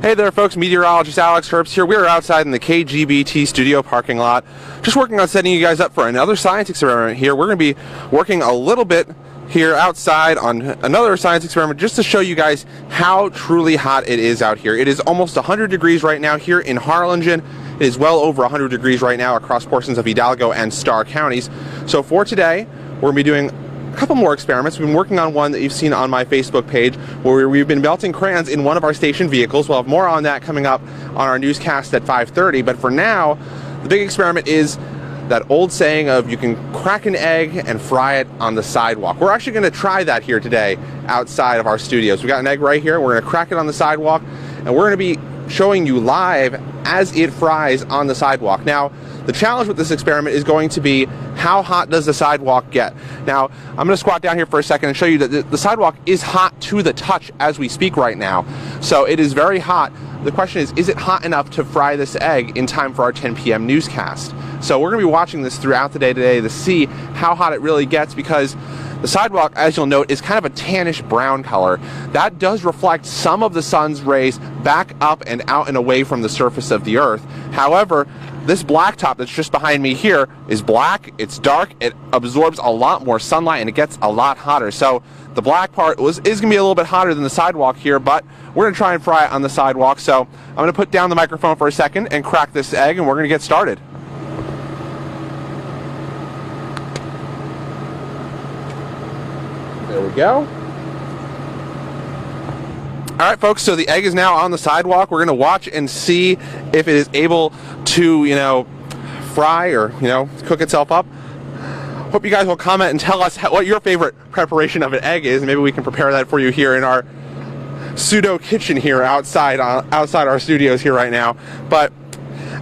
Hey there folks, meteorologist Alex Herbst here. We are outside in the KGBT studio parking lot, just working on setting you guys up for another science experiment here. We're going to be working a little bit here outside on another science experiment just to show you guys how truly hot it is out here. It is almost 100 degrees right now here in Harlingen. It is well over 100 degrees right now across portions of Hidalgo and Starr counties. So for today, we're going to be doing a couple more experiments. We've been working on one that you've seen on my Facebook page where we've been melting crayons in one of our station vehicles. We'll have more on that coming up on our newscast at 5:30. But for now, the big experiment is that old saying of you can crack an egg and fry it on the sidewalk. We're actually going to try that here today outside of our studios. We've got an egg right here. We're going to crack it on the sidewalk, and we're going to be showing you live as it fries on the sidewalk. Now, the challenge with this experiment is going to be how hot does the sidewalk get? Now, I'm going to squat down here for a second and show you that the sidewalk is hot to the touch as we speak right now. So it is very hot. The question is it hot enough to fry this egg in time for our 10 p.m. newscast? So we're going to be watching this throughout the day today to see how hot it really gets, because the sidewalk, as you'll note, is kind of a tannish brown color. That does reflect some of the sun's rays back up and out and away from the surface of the earth. However, this blacktop that's just behind me here is black, it's dark, it absorbs a lot more sunlight, and it gets a lot hotter. So the black part is going to be a little bit hotter than the sidewalk here, but we're going to try and fry it on the sidewalk. So I'm going to put down the microphone for a second and crack this egg, and we're going to get started. There we go. Alright folks, so the egg is now on the sidewalk. We're going to watch and see if it is able to, fry or, cook itself up. Hope you guys will comment and tell us what your favorite preparation of an egg is. Maybe we can prepare that for you here in our pseudo kitchen here outside our studios here right now. But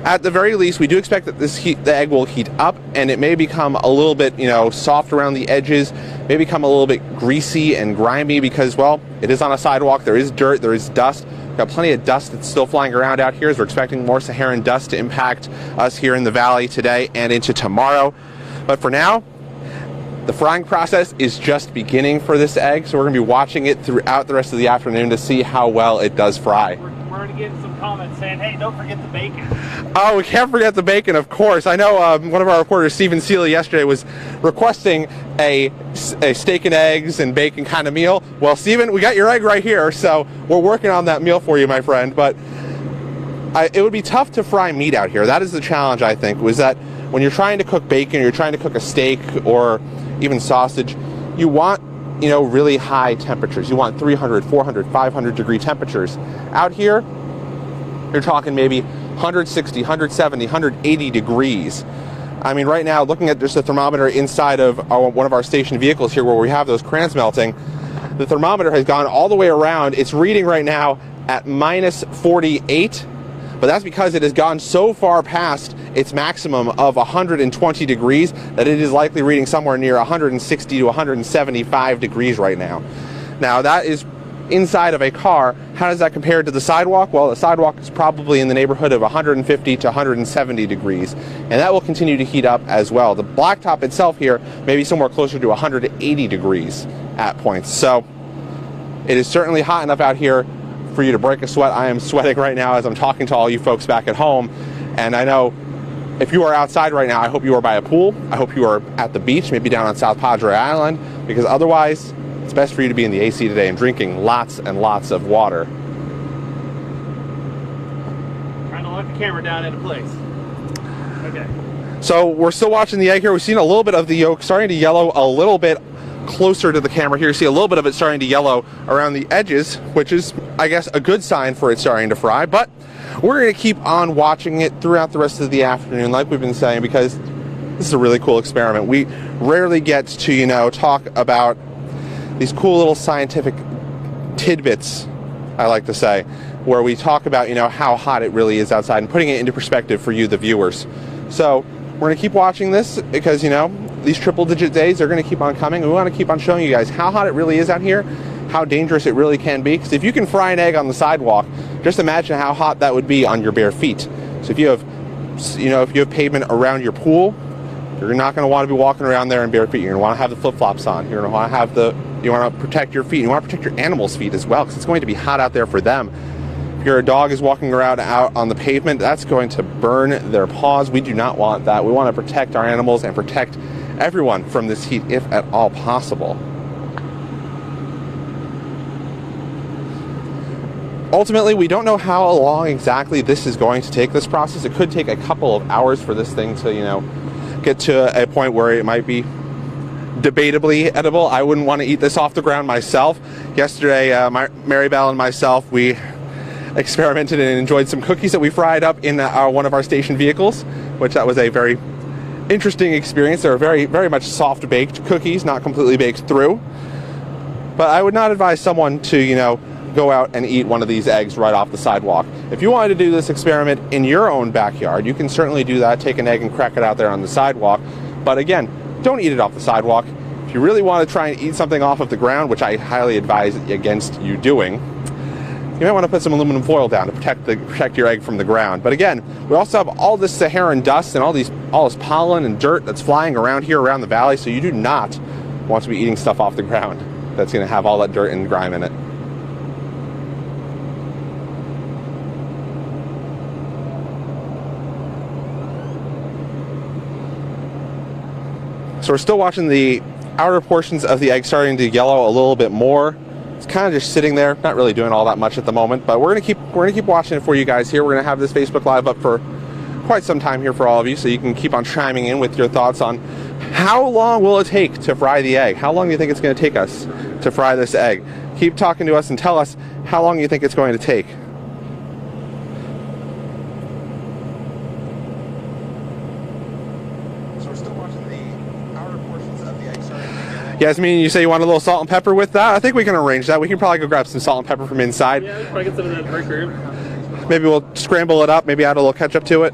at the very least, we do expect that the egg will heat up, and it may become a little bit, soft around the edges, may become a little bit greasy and grimy because, well, it is on a sidewalk. There is dirt, there is dust. We've got plenty of dust that's still flying around out here as we're expecting more Saharan dust to impact us here in the valley today and into tomorrow. But for now, the frying process is just beginning for this egg, so we're going to be watching it throughout the rest of the afternoon to see how well it does fry. We're already getting some comments saying, hey, don't forget the bacon. Oh, we can't forget the bacon, of course. I know one of our reporters, Stephen Seeley, yesterday was requesting a steak and eggs and bacon kind of meal. Well, Stephen, we got your egg right here, so we're working on that meal for you, my friend. But it would be tough to fry meat out here. That is the challenge, I think, was that when you're trying to cook bacon, or you're trying to cook a steak or even sausage, you want really high temperatures. You want 300, 400, 500 degree temperatures. Out here, you're talking maybe 160, 170, 180 degrees. I mean, right now, looking at just the thermometer inside of one of our station vehicles here where we have those crayons melting, the thermometer has gone all the way around. It's reading right now at minus 48, but that's because it has gone so far past its maximum of 120 degrees that it is likely reading somewhere near 160 to 175 degrees right now. Now, that is inside of a car. How does that compare to the sidewalk? Well, the sidewalk is probably in the neighborhood of 150 to 170 degrees, and that will continue to heat up as well. The blacktop itself here may be somewhere closer to 180 degrees at points. So it is certainly hot enough out here for you to break a sweat. I am sweating right now as I'm talking to all you folks back at home, and I know if you are outside right now, I hope you are by a pool. I hope you are at the beach, maybe down on South Padre Island, because otherwise it's best for you to be in the AC today and drinking lots and lots of water. Trying to lock the camera down into place. Okay. So we're still watching the egg here. We've seen a little bit of the yolk starting to yellow a little bit closer to the camera here. You see a little bit of it starting to yellow around the edges, which is, I guess, a good sign for it starting to fry. But we're going to keep on watching it throughout the rest of the afternoon, like we've been saying, because this is a really cool experiment. We rarely get to, talk about these cool little scientific tidbits, I like to say, where we talk about, how hot it really is outside and putting it into perspective for you, the viewers. So we're going to keep watching this because, these triple-digit days are going to keep on coming. We want to keep on showing you guys how hot it really is out here, how dangerous it really can be. Because if you can fry an egg on the sidewalk, just imagine how hot that would be on your bare feet. So if you have pavement around your pool, you're not going to want to be walking around there in bare feet. You're going to want to have the flip-flops on. You're going to want to protect your feet. You want to protect your animals' feet as well, because it's going to be hot out there for them. your dog is walking around out on the pavement, that's going to burn their paws. We do not want that. We want to protect our animals and protect everyone from this heat if at all possible. Ultimately, we don't know how long exactly this is going to take, this process. It could take a couple of hours for this thing to, get to a point where it might be debatably edible. I wouldn't want to eat this off the ground myself. Yesterday, Maribel and myself, we experimented and enjoyed some cookies that we fried up in one of our station vehicles, which that was a very interesting experience. They were very, very much soft baked cookies, not completely baked through. But I would not advise someone to, go out and eat one of these eggs right off the sidewalk. If you wanted to do this experiment in your own backyard, you can certainly do that. Take an egg and crack it out there on the sidewalk. But again, don't eat it off the sidewalk. If you really want to try and eat something off of the ground, which I highly advise against you doing, you might want to put some aluminum foil down to protect your egg from the ground. But again, we also have all this Saharan dust and all this pollen and dirt that's flying around here around the valley, so you do not want to be eating stuff off the ground that's going to have all that dirt and grime in it. So we're still watching the outer portions of the egg starting to yellow a little bit more. It's kind of just sitting there, not really doing all that much at the moment, but we're gonna keep watching it for you guys here. We're gonna have this Facebook Live up for quite some time here for all of you, so you can keep on chiming in with your thoughts on how long will it take to fry the egg? How long do you think it's gonna take us to fry this egg? Keep talking to us and tell us how long you think it's going to take. Yasmin, you say you want a little salt and pepper with that? I think we can arrange that. We can probably go grab some salt and pepper from inside. Yeah, we can probably get some of that break room. Maybe we'll scramble it up, maybe add a little ketchup to it.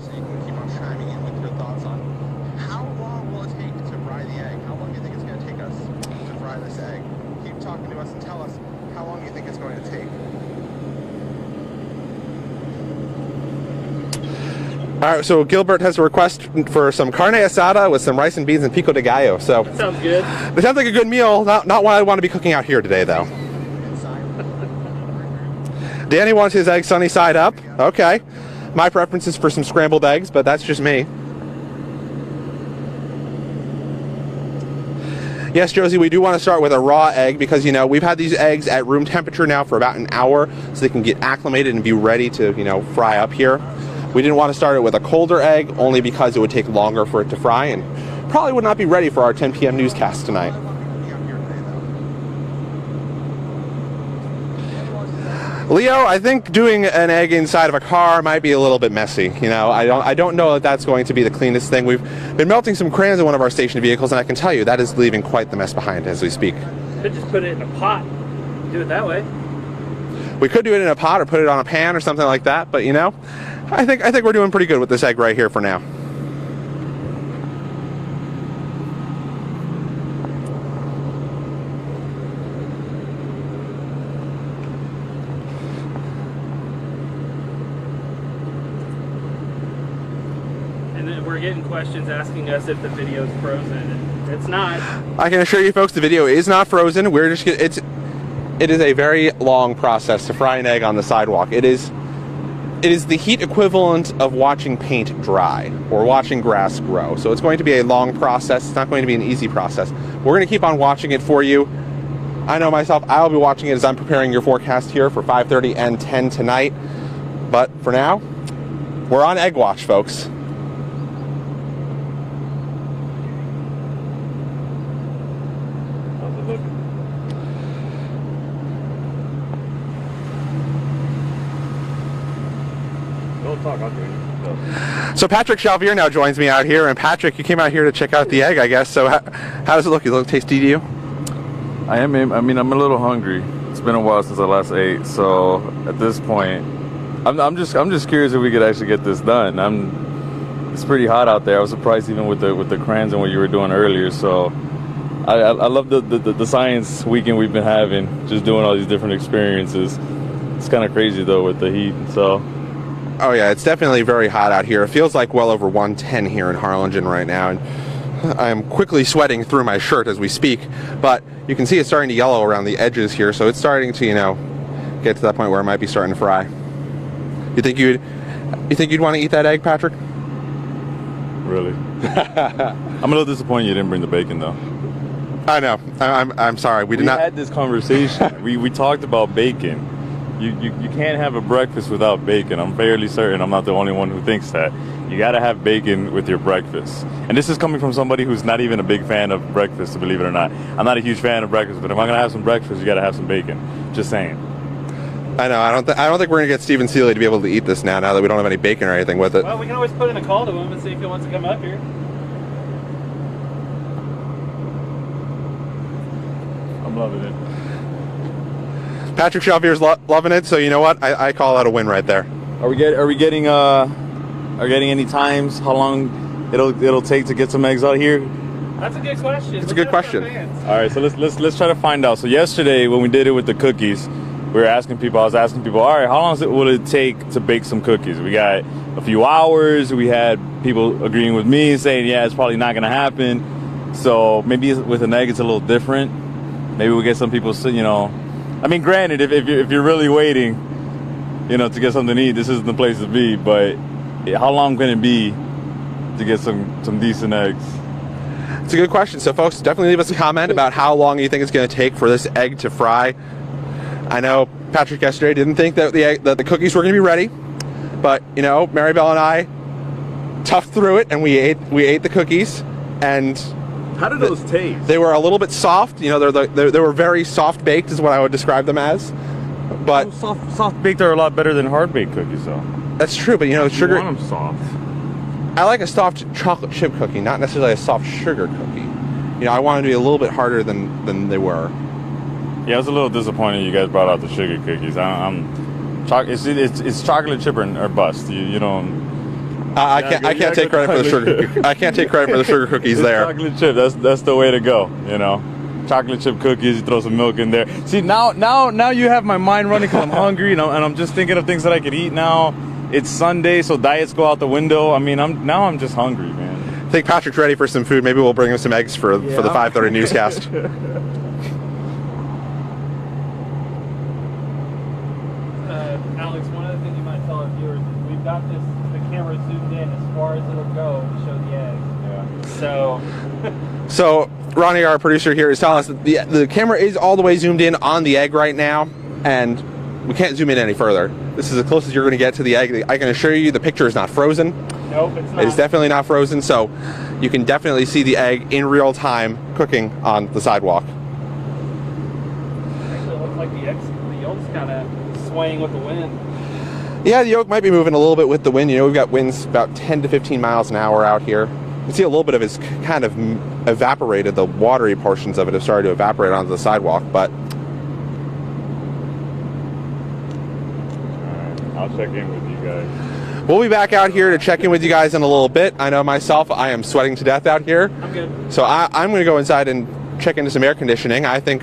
All right, so Gilbert has a request for some carne asada with some rice and beans and pico de gallo. So that sounds good. It sounds like a good meal. Not what I want to be cooking out here today, though. Danny wants his egg sunny side up. Okay. My preference is for some scrambled eggs, but that's just me. Yes, Josie, we do want to start with a raw egg because, we've had these eggs at room temperature now for about an hour so they can get acclimated and be ready to, fry up here. We didn't want to start it with a colder egg only because it would take longer for it to fry and probably would not be ready for our 10 p.m. newscast tonight. Leo, I think doing an egg inside of a car might be a little bit messy. I don't know that that's going to be the cleanest thing. We've been melting some crayons in one of our station vehicles, and I can tell you that is leaving quite the mess behind as we speak. Could just put it in a pot. Do it that way. We could do it in a pot or put it on a pan or something like that, but I think we're doing pretty good with this egg right here for now. And then we're getting questions asking us if the video is frozen. It's not. I can assure you folks the video is not frozen. It is a very long process to fry an egg on the sidewalk. It is the heat equivalent of watching paint dry or watching grass grow. So it's going to be a long process. It's not going to be an easy process. We're going to keep on watching it for you. I know myself, I'll be watching it as I'm preparing your forecast here for 5:30 and 10 tonight. But for now, we're on egg watch, folks. So Patrick Chalvier now joins me out here, and Patrick, you came out here to check out the egg, I guess. So how does it look? Does it look tasty to you? I'm a little hungry. It's been a while since I last ate, so at this point, I'm just curious if we could actually get this done. It's pretty hot out there. I was surprised even with the crayons and what you were doing earlier. So I love the science weekend we've been having, just doing all these different experiences. It's kind of crazy though with the heat, so. Oh yeah, it's definitely very hot out here. It feels like well over 110 here in Harlingen right now, and I'm quickly sweating through my shirt as we speak, but you can see it's starting to yellow around the edges here, so it's starting to, get to that point where it might be starting to fry. You think you'd want to eat that egg, Patrick? Really? I'm a little disappointed you didn't bring the bacon though. I know. I'm sorry. We did We not. had this conversation. we talked about bacon. You can't have a breakfast without bacon. I'm fairly certain I'm not the only one who thinks that. You gotta have bacon with your breakfast. And this is coming from somebody who's not even a big fan of breakfast, believe it or not. I'm not a huge fan of breakfast, but if I'm gonna have some breakfast, you gotta have some bacon. Just saying. I know. I don't think we're gonna get Stephen Seeley to be able to eat this now that we don't have any bacon or anything with it. Well, we can always put in a call to him and see if he wants to come up here. I'm loving it. Patrick Chalvier's loving it, so you know what? I call that a win right there. Are we getting any times? How long it'll take to get some eggs out here? That's a good question. It's a good question. All right, so let's try to find out. So yesterday when we did it with the cookies, we were asking people. I was asking people, all right, how long will it take to bake some cookies? We got a few hours. We had people agreeing with me, saying, yeah, it's probably not going to happen. So maybe with an egg, it's a little different. Maybe we'll get some people, you know. I mean, granted, if you're really waiting, you know, to get something to eat, this isn't the place to be. But how long can it be to get some decent eggs? It's a good question. So, folks, definitely leave us a comment about how long you think it's going to take for this egg to fry. I know Patrick yesterday didn't think that the cookies were going to be ready, but you know, Maribel and I toughed through it, and we ate the cookies. And How did those taste? they were a little bit soft. You know, they were very soft baked, is what I would describe them as. But Soft baked are a lot better than hard baked cookies, though. that's true. But you know, sugar. You want them soft. I like a soft chocolate chip cookie, not necessarily a soft sugar cookie. You know, I want them to be a little bit harder than they were. Yeah, I was a little disappointed you guys brought out the sugar cookies. It's chocolate chip or bust. You don't. I can't take credit for the sugar. I can't take credit for the sugar cookies It's there. chocolate chip. That's the way to go. You know, chocolate chip cookies. You throw some milk in there. See, now you have my mind running because I'm hungry and I'm just thinking of things that I could eat now. It's Sunday, so diets go out the window. I mean, I'm just hungry, man. I think Patrick's ready for some food. Maybe we'll bring him some eggs for the 5:30 newscast. Alex, one other thing you might tell our viewers is we've got the camera zoomed in as far as it'll go to show the eggs. Yeah. So Ronnie, our producer here, is telling us that the camera is all the way zoomed in on the egg right now, and we can't zoom in any further. This is as close as you're going to get to the egg. I can assure you the picture is not frozen. Nope, it's not. It is definitely not frozen, so you can definitely see the egg in real time cooking on the sidewalk. Actually, it looks like the yolk's kind of swaying with the wind. Yeah, the yolk might be moving a little bit with the wind. You know, we've got winds about 10 to 15 miles an hour out here. You can see a little bit of it's kind of evaporated. The watery portions of it have started to evaporate onto the sidewalk, but I'll check in with you guys. we'll be back out here to check in with you guys in a little bit. I know myself, I am sweating to death out here. I'm good. So I'm going to go inside and check into some air conditioning. I think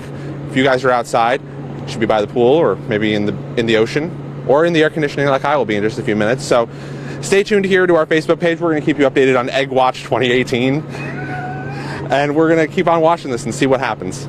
if you guys are outside, you should be by the pool or maybe in the ocean or in the air conditioning like I will be in just a few minutes. So stay tuned here to our Facebook page. We're going to keep you updated on Egg Watch 2018. And we're going to keep on watching this and see what happens.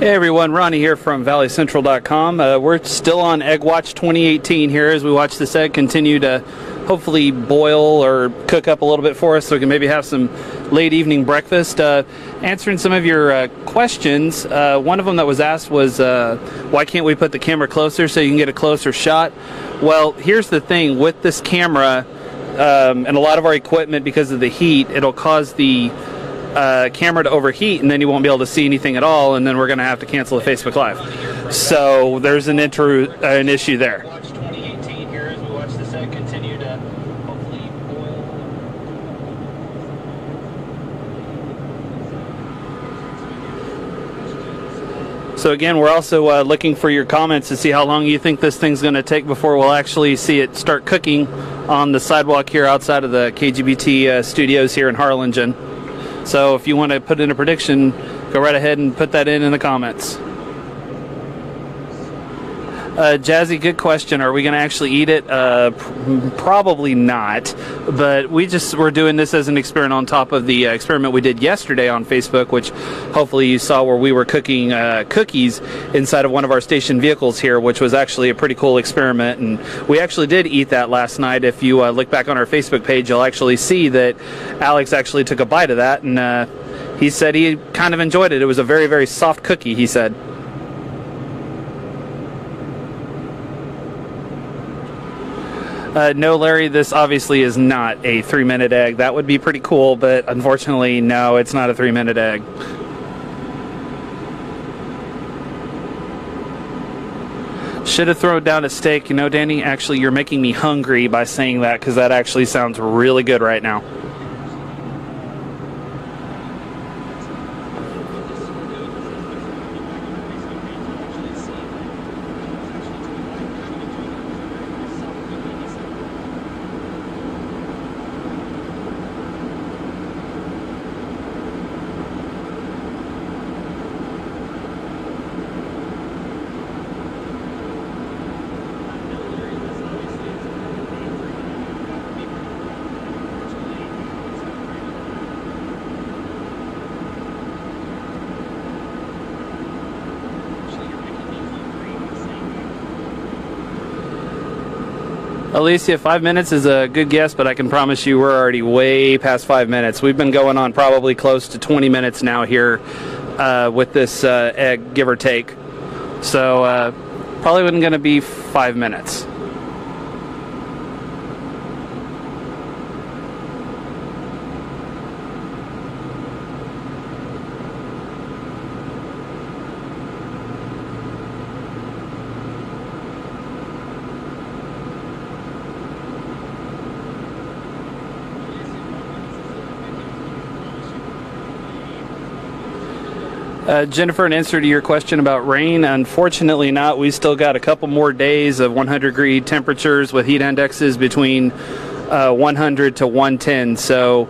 Hey everyone, Ronnie here from ValleyCentral.com. We're still on Egg Watch 2018 here as we watch this egg continue to hopefully boil or cook up a little bit for us so we can maybe have some late evening breakfast. Answering some of your questions, one of them that was asked was why can't we put the camera closer so you can get a closer shot? Well, here's the thing with this camera and a lot of our equipment, because of the heat, it'll cause the camera to overheat, and then you won't be able to see anything at all, and then we're going to have to cancel the Facebook Live. So there's an issue there. So again, we're also looking for your comments to see how long you think this thing's going to take before we'll actually see it start cooking on the sidewalk here outside of the KGBT studios here in Harlingen. So if you want to put in a prediction, go right ahead and put that in the comments. Jazzy, good question. Are we going to actually eat it? Probably not. But we're doing this as an experiment on top of the experiment we did yesterday on Facebook, which hopefully you saw, where we were cooking cookies inside of one of our station vehicles here, which was actually a pretty cool experiment. And we actually did eat that last night. If you look back on our Facebook page, you'll actually see that Alex actually took a bite of that, and he said he kind of enjoyed it. It was a very, very soft cookie, he said. No, Larry, this obviously is not a 3-minute egg. That would be pretty cool, but unfortunately, no, it's not a 3-minute egg. Should have thrown down a steak. You know, Danny, actually, you're making me hungry by saying that, because that actually sounds really good right now. Alicia, 5 minutes is a good guess, but I can promise you we're already way past 5 minutes. We've been going on probably close to 20 minutes now here with this egg, give or take. So probably wasn't going to be 5 minutes. Jennifer, an answer to your question about rain, unfortunately not. We still got a couple more days of 100-degree temperatures with heat indexes between 100 to 110. So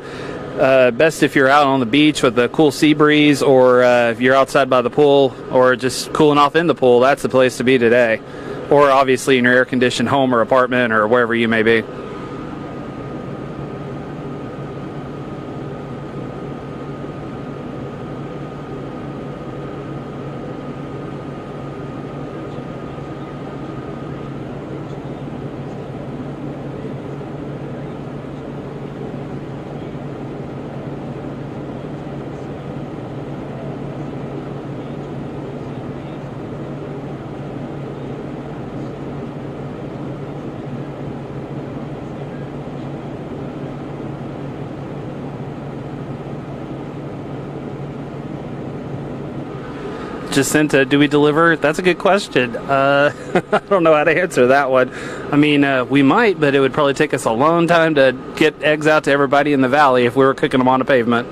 best if you're out on the beach with a cool sea breeze, or if you're outside by the pool or just cooling off in the pool, that's the place to be today. Or obviously in your air-conditioned home or apartment or wherever you may be. Jacinta, do we deliver? That's a good question. I don't know how to answer that one. I mean, we might, but it would probably take us a long time to get eggs out to everybody in the valley if we were cooking them on a pavement.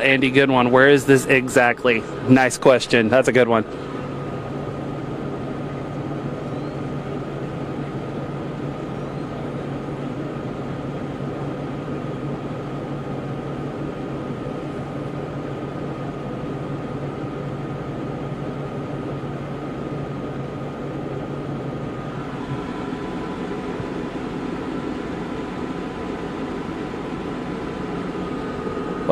Andy, good one. Where is this exactly? Nice question. That's a good one.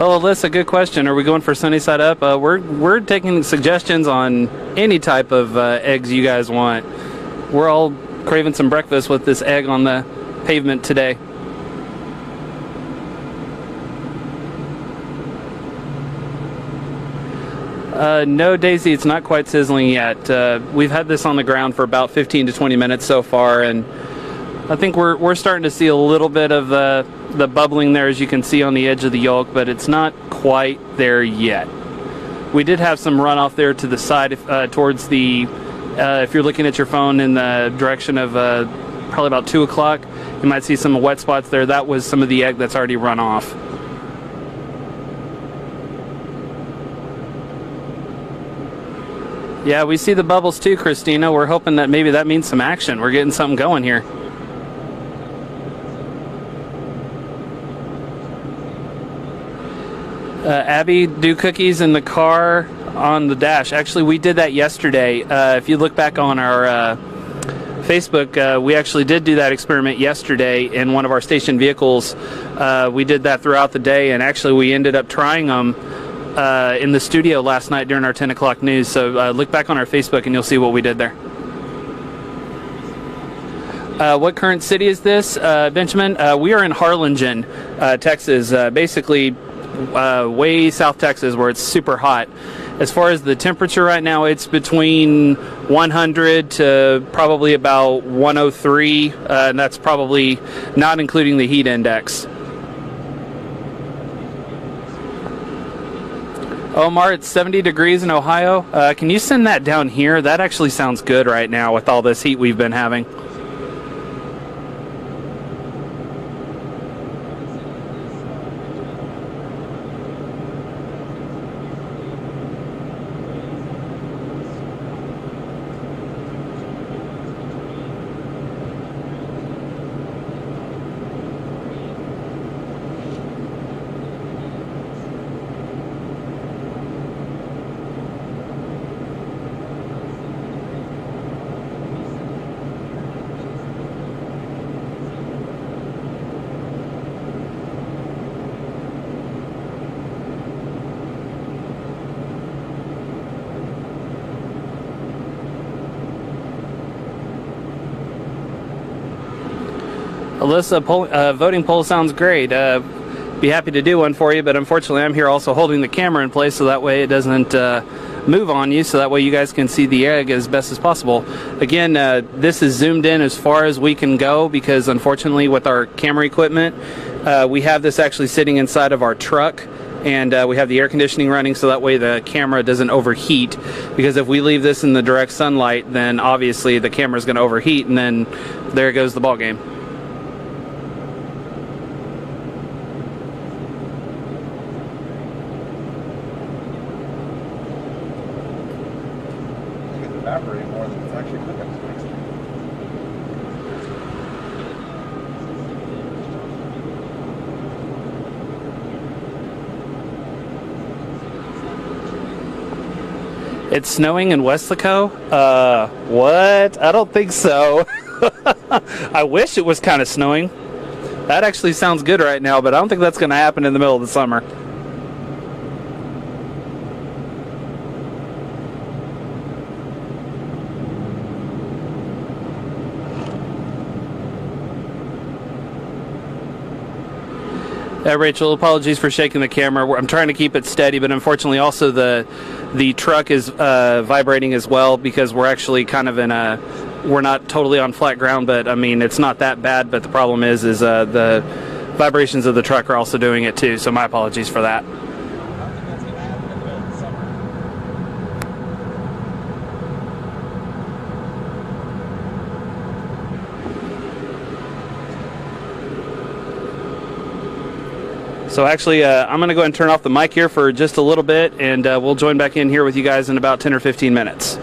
Well, Alyssa, good question. Are we going for sunny side up? We're taking suggestions on any type of eggs you guys want. We're all craving some breakfast with this egg on the pavement today. No, Daisy, it's not quite sizzling yet. We've had this on the ground for about 15 to 20 minutes so far, and I think we're starting to see a little bit of the bubbling there, as you can see on the edge of the yolk, but it's not quite there yet. We did have some runoff there to the side towards the, if you're looking at your phone in the direction of probably about 2 o'clock, you might see some wet spots there. That was some of the egg that's already run off. Yeah, we see the bubbles too, Christina. We're hoping that maybe that means some action. We're getting something going here. Abby, do cookies in the car on the dash. Actually, we did that yesterday. If you look back on our Facebook, we actually did do that experiment yesterday in one of our station vehicles. We did that throughout the day, and actually we ended up trying them in the studio last night during our 10 o'clock news. So look back on our Facebook and you'll see what we did there. What current city is this, Benjamin? We are in Harlingen, Texas, basically way South Texas, where it's super hot. As far as the temperature right now, it's between 100 to probably about 103, and that's probably not including the heat index. Omar, it's 70 degrees in Ohio. Can you send that down here? That actually sounds good right now with all this heat we've been having. Alyssa, voting poll sounds great. Be happy to do one for you, but unfortunately I'm here also holding the camera in place so that way it doesn't move on you, so that way you guys can see the egg as best as possible. Again, this is zoomed in as far as we can go because unfortunately with our camera equipment, we have this actually sitting inside of our truck, and we have the air conditioning running so that way the camera doesn't overheat, because if we leave this in the direct sunlight, then obviously the camera is going to overheat, and then there goes the ball game. Evaporating more than it's actually cooking. It's snowing in Weslaco? What? I don't think so. I wish it was kind of snowing. That actually sounds good right now, but I don't think that's going to happen in the middle of the summer. Rachel, apologies for shaking the camera. I'm trying to keep it steady, but unfortunately also the truck is vibrating as well, because we're actually kind of in a, we're not totally on flat ground, but I mean it's not that bad, but the problem is the vibrations of the truck are also doing it too, so my apologies for that. So actually, I'm going to go ahead and turn off the mic here for just a little bit, and we'll join back in here with you guys in about 10 or 15 minutes.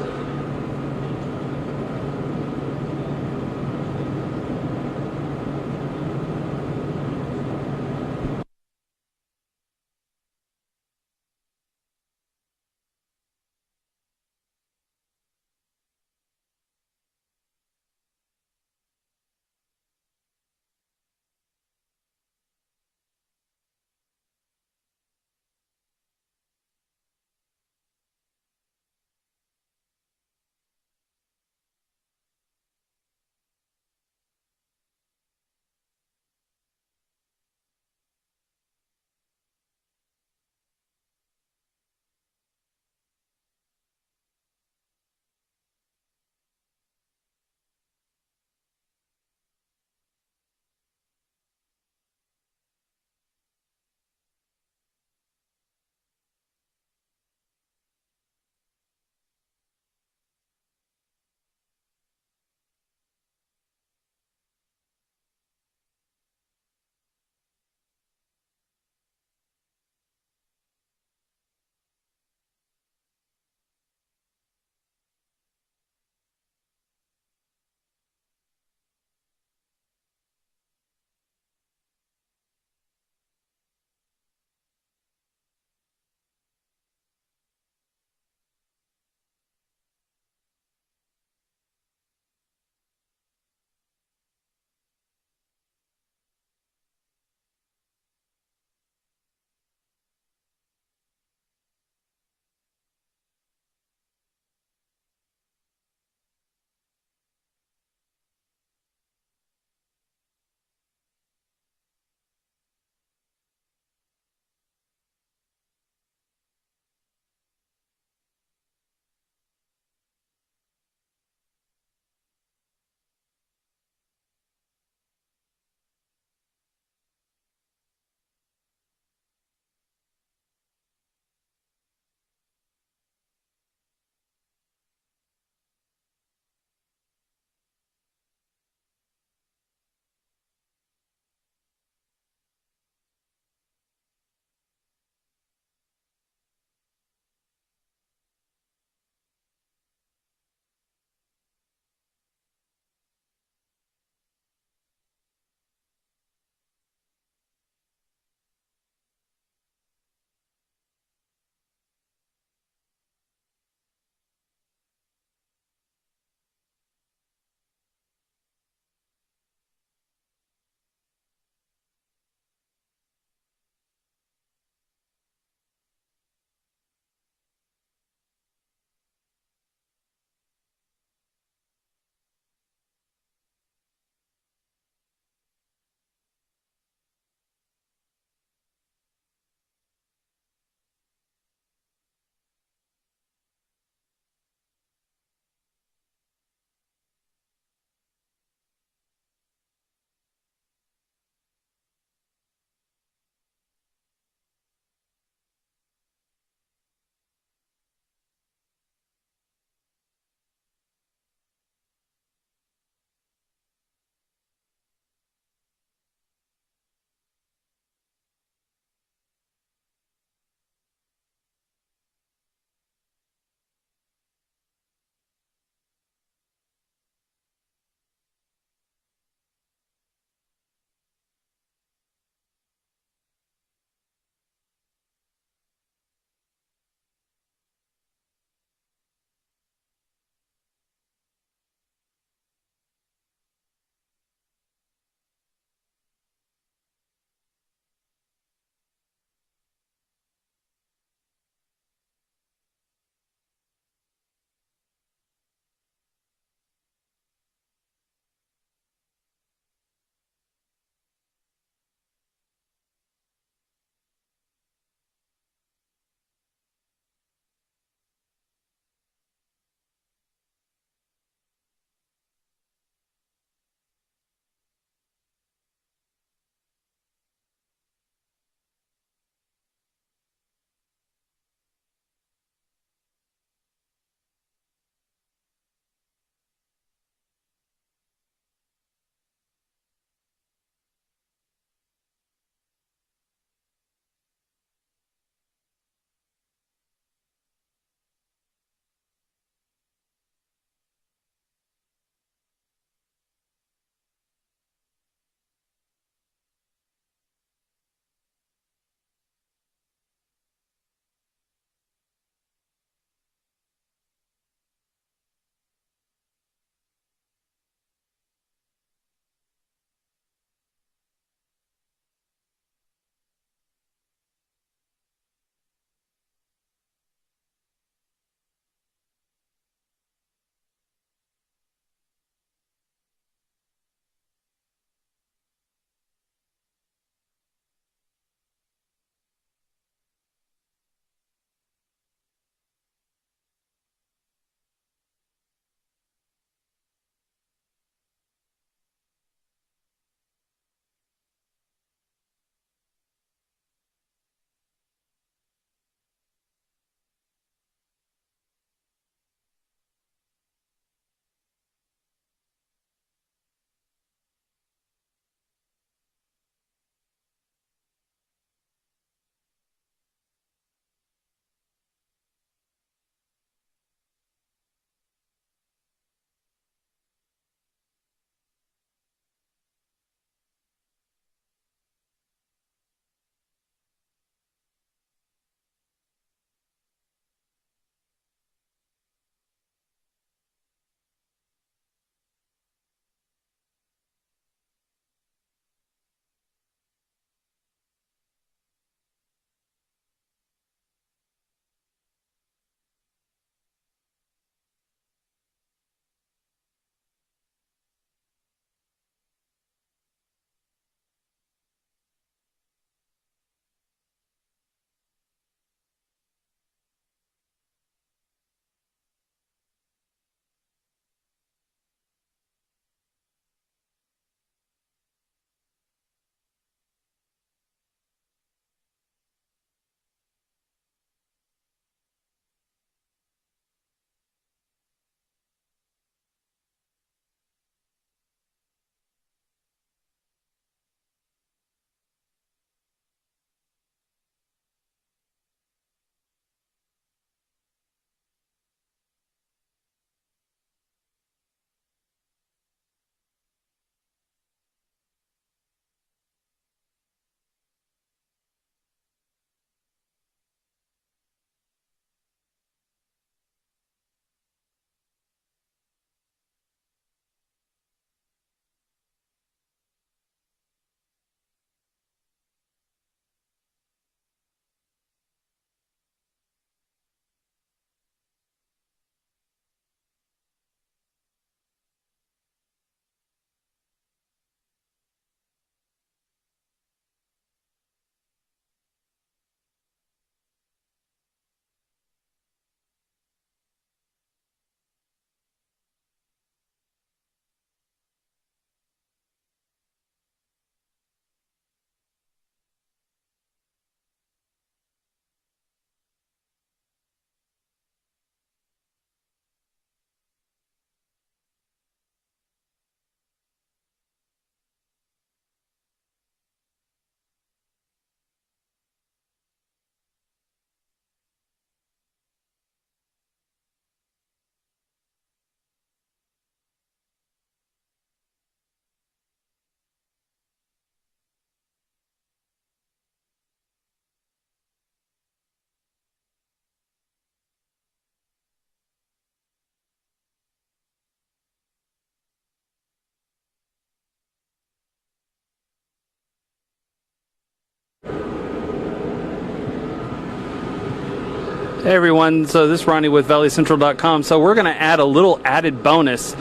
Hey everyone, so this is Ronnie with ValleyCentral.com. So we're going to add a little added bonus.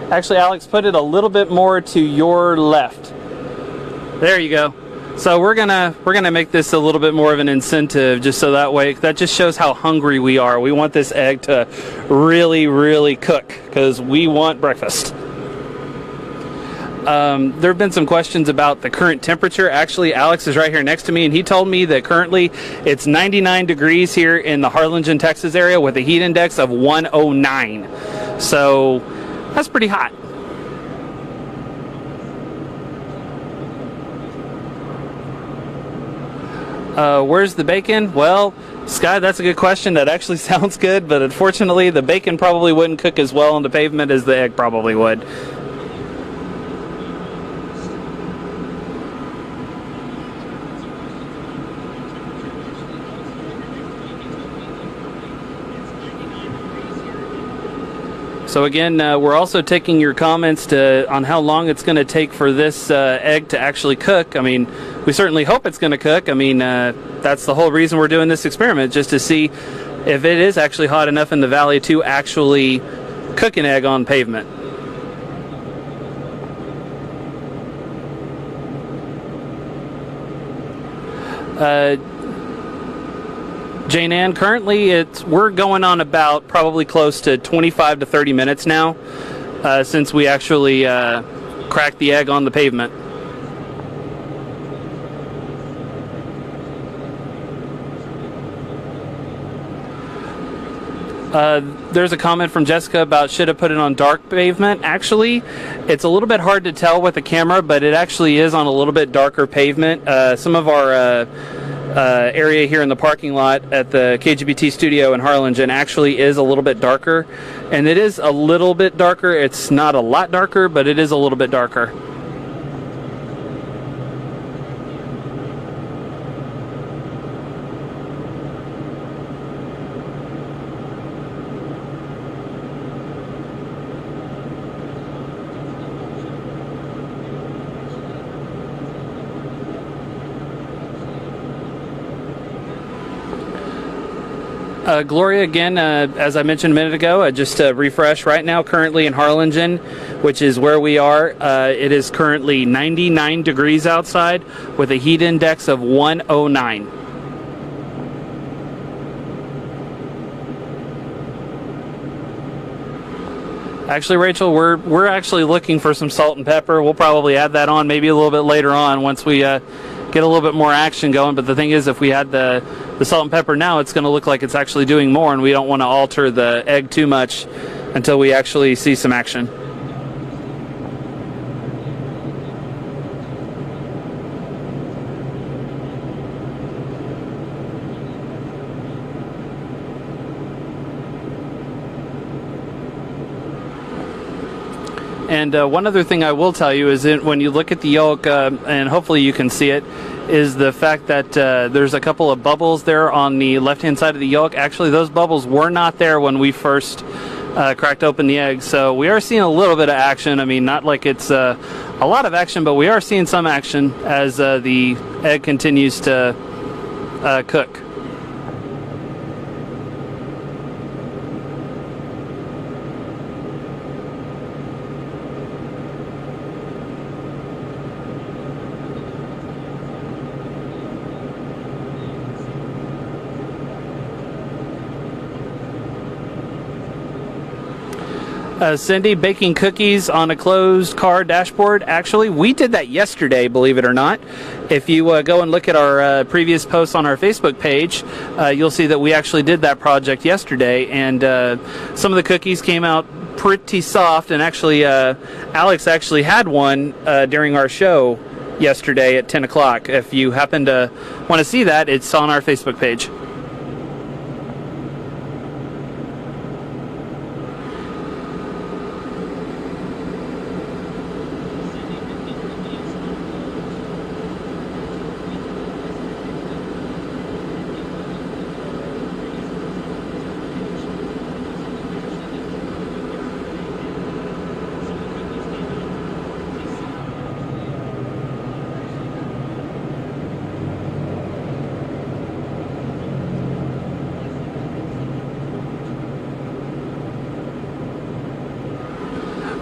Actually, Alex, put it a little bit more to your left. There you go. So we're gonna make this a little bit more of an incentive, just so that way, that just shows how hungry we are. We want this egg to really, really cook because we want breakfast. There have been some questions about the current temperature. Actually, Alex is right here next to me, and he told me that currently it's 99 degrees here in the Harlingen, Texas area with a heat index of 109. So that's pretty hot. Where's the bacon? Well, Sky, that's a good question. That actually sounds good, but unfortunately the bacon probably wouldn't cook as well on the pavement as the egg probably would. So again, we're also taking your comments on how long it's going to take for this egg to actually cook. I mean, we certainly hope it's going to cook. I mean, that's the whole reason we're doing this experiment, just to see if it is actually hot enough in the valley to actually cook an egg on pavement. Jane Ann, currently we're going on about probably close to 25 to 30 minutes now since we actually cracked the egg on the pavement. There's a comment from Jessica about should have put it on dark pavement. Actually, it's a little bit hard to tell with the camera, but it actually is on a little bit darker pavement. Some of our area here in the parking lot at the KGBT studio in Harlingen actually is a little bit darker, and it is a little bit darker. It's not a lot darker, but it is a little bit darker. Gloria, again, as I mentioned a minute ago, just to refresh, right now currently in Harlingen, which is where we are, it is currently 99 degrees outside with a heat index of 109. Actually, Rachel, we're actually looking for some salt and pepper. We'll probably add that on maybe a little bit later on once we get a little bit more action going. But the thing is, if we had the salt and pepper now, it's going to look like it's actually doing more, and we don't want to alter the egg too much until we actually see some action. And one other thing I will tell you is that when you look at the yolk, and hopefully you can see it, is the fact that there's a couple of bubbles there on the left-hand side of the yolk. Actually, those bubbles were not there when we first cracked open the egg. So we are seeing a little bit of action. I mean, not like it's a lot of action, but we are seeing some action as the egg continues to cook. Cindy, baking cookies on a closed car dashboard. Actually, we did that yesterday, believe it or not. If you go and look at our previous posts on our Facebook page, you'll see that we actually did that project yesterday, and some of the cookies came out pretty soft, and actually Alex actually had one during our show yesterday at 10 o'clock. If you happen to want to see that, it's on our Facebook page.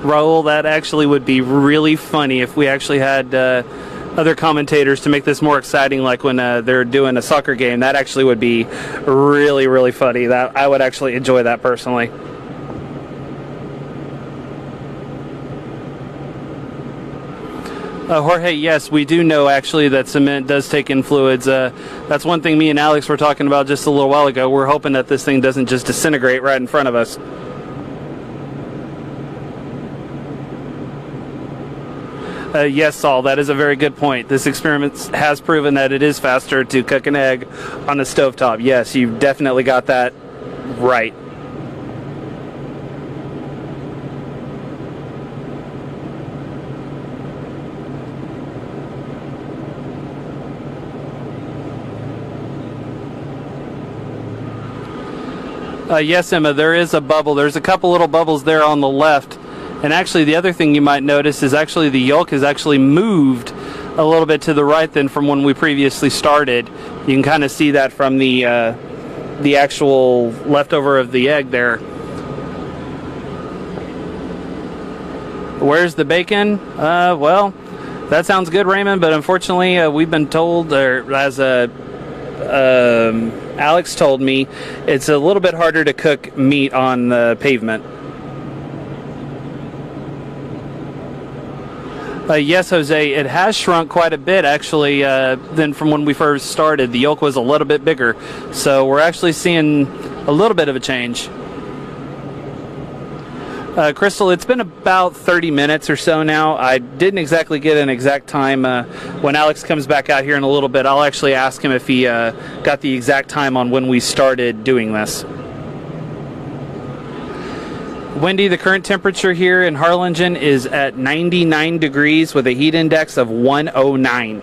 Raul, that actually would be really funny if we actually had other commentators to make this more exciting, like when they're doing a soccer game. That actually would be really, really funny. That I would actually enjoy that personally. Jorge, yes, we do know actually that cement does take in fluids. That's one thing me and Alex were talking about just a little while ago. We're hoping that this thing doesn't just disintegrate right in front of us. Yes, Saul, that is a very good point. This experiment has proven that it is faster to cook an egg on a stovetop. Yes, you've definitely got that right. Yes, Emma, there is a bubble. There's a couple little bubbles there on the left. And actually, the other thing you might notice is actually the yolk has actually moved a little bit to the right than from when we previously started. You can kind of see that from the actual leftover of the egg there. Where's the bacon? Well, that sounds good, Raymond, but unfortunately, we've been told, or as Alex told me, it's a little bit harder to cook meat on the pavement. Yes, Jose, it has shrunk quite a bit actually than from when we first started. The yolk was a little bit bigger, so we're actually seeing a little bit of a change. Crystal, it's been about 30 minutes or so now. I didn't exactly get an exact time. When Alex comes back out here in a little bit, I'll actually ask him if he got the exact time on when we started doing this. Wendy, the current temperature here in Harlingen is at 99 degrees with a heat index of 109.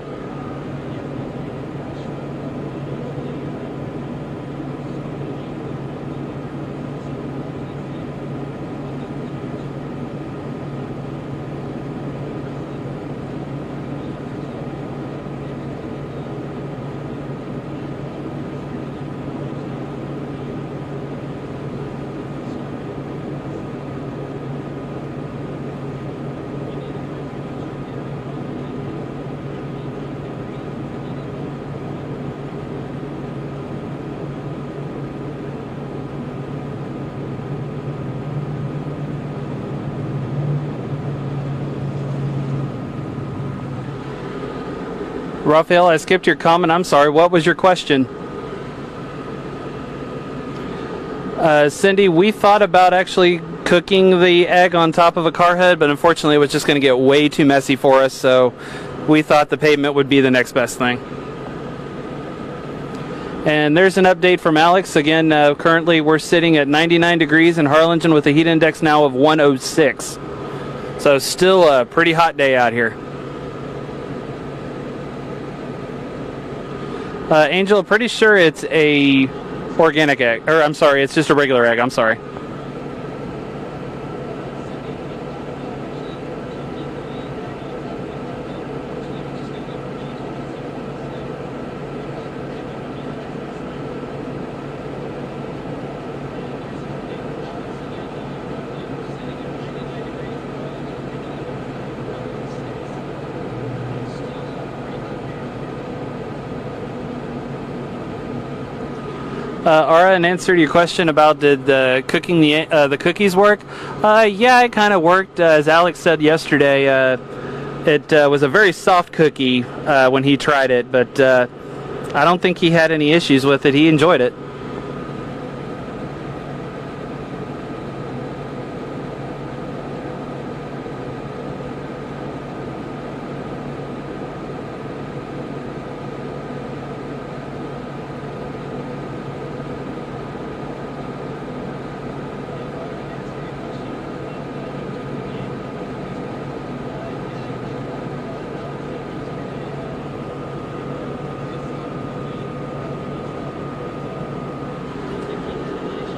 Raphael, I skipped your comment. I'm sorry. What was your question? Cindy, we thought about actually cooking the egg on top of a car hood, but unfortunately it was just going to get way too messy for us, so we thought the pavement would be the next best thing. And there's an update from Alex. Again, currently we're sitting at 99 degrees in Harlingen with a heat index now of 106. So still a pretty hot day out here. Angel, pretty sure it's a organic egg, or I'm sorry, it's just a regular egg. I'm sorry. Ara, in answer to your question about did cooking the cookies work, yeah, it kind of worked. As Alex said yesterday, it was a very soft cookie when he tried it, but I don't think he had any issues with it. He enjoyed it.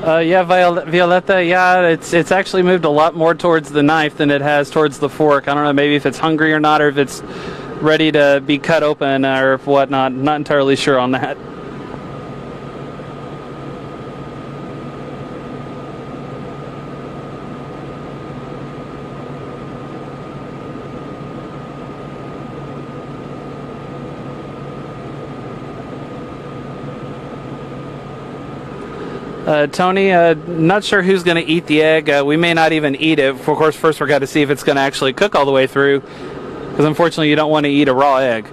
Yeah, Violetta, yeah, it's actually moved a lot more towards the knife than it has towards the fork. I don't know, maybe if it's hungry or not, or if it's ready to be cut open or whatnot. Not entirely sure on that. Tony, not sure who's going to eat the egg. We may not even eat it. Of course, first we're got to see if it's going to actually cook all the way through, because unfortunately you don't want to eat a raw egg.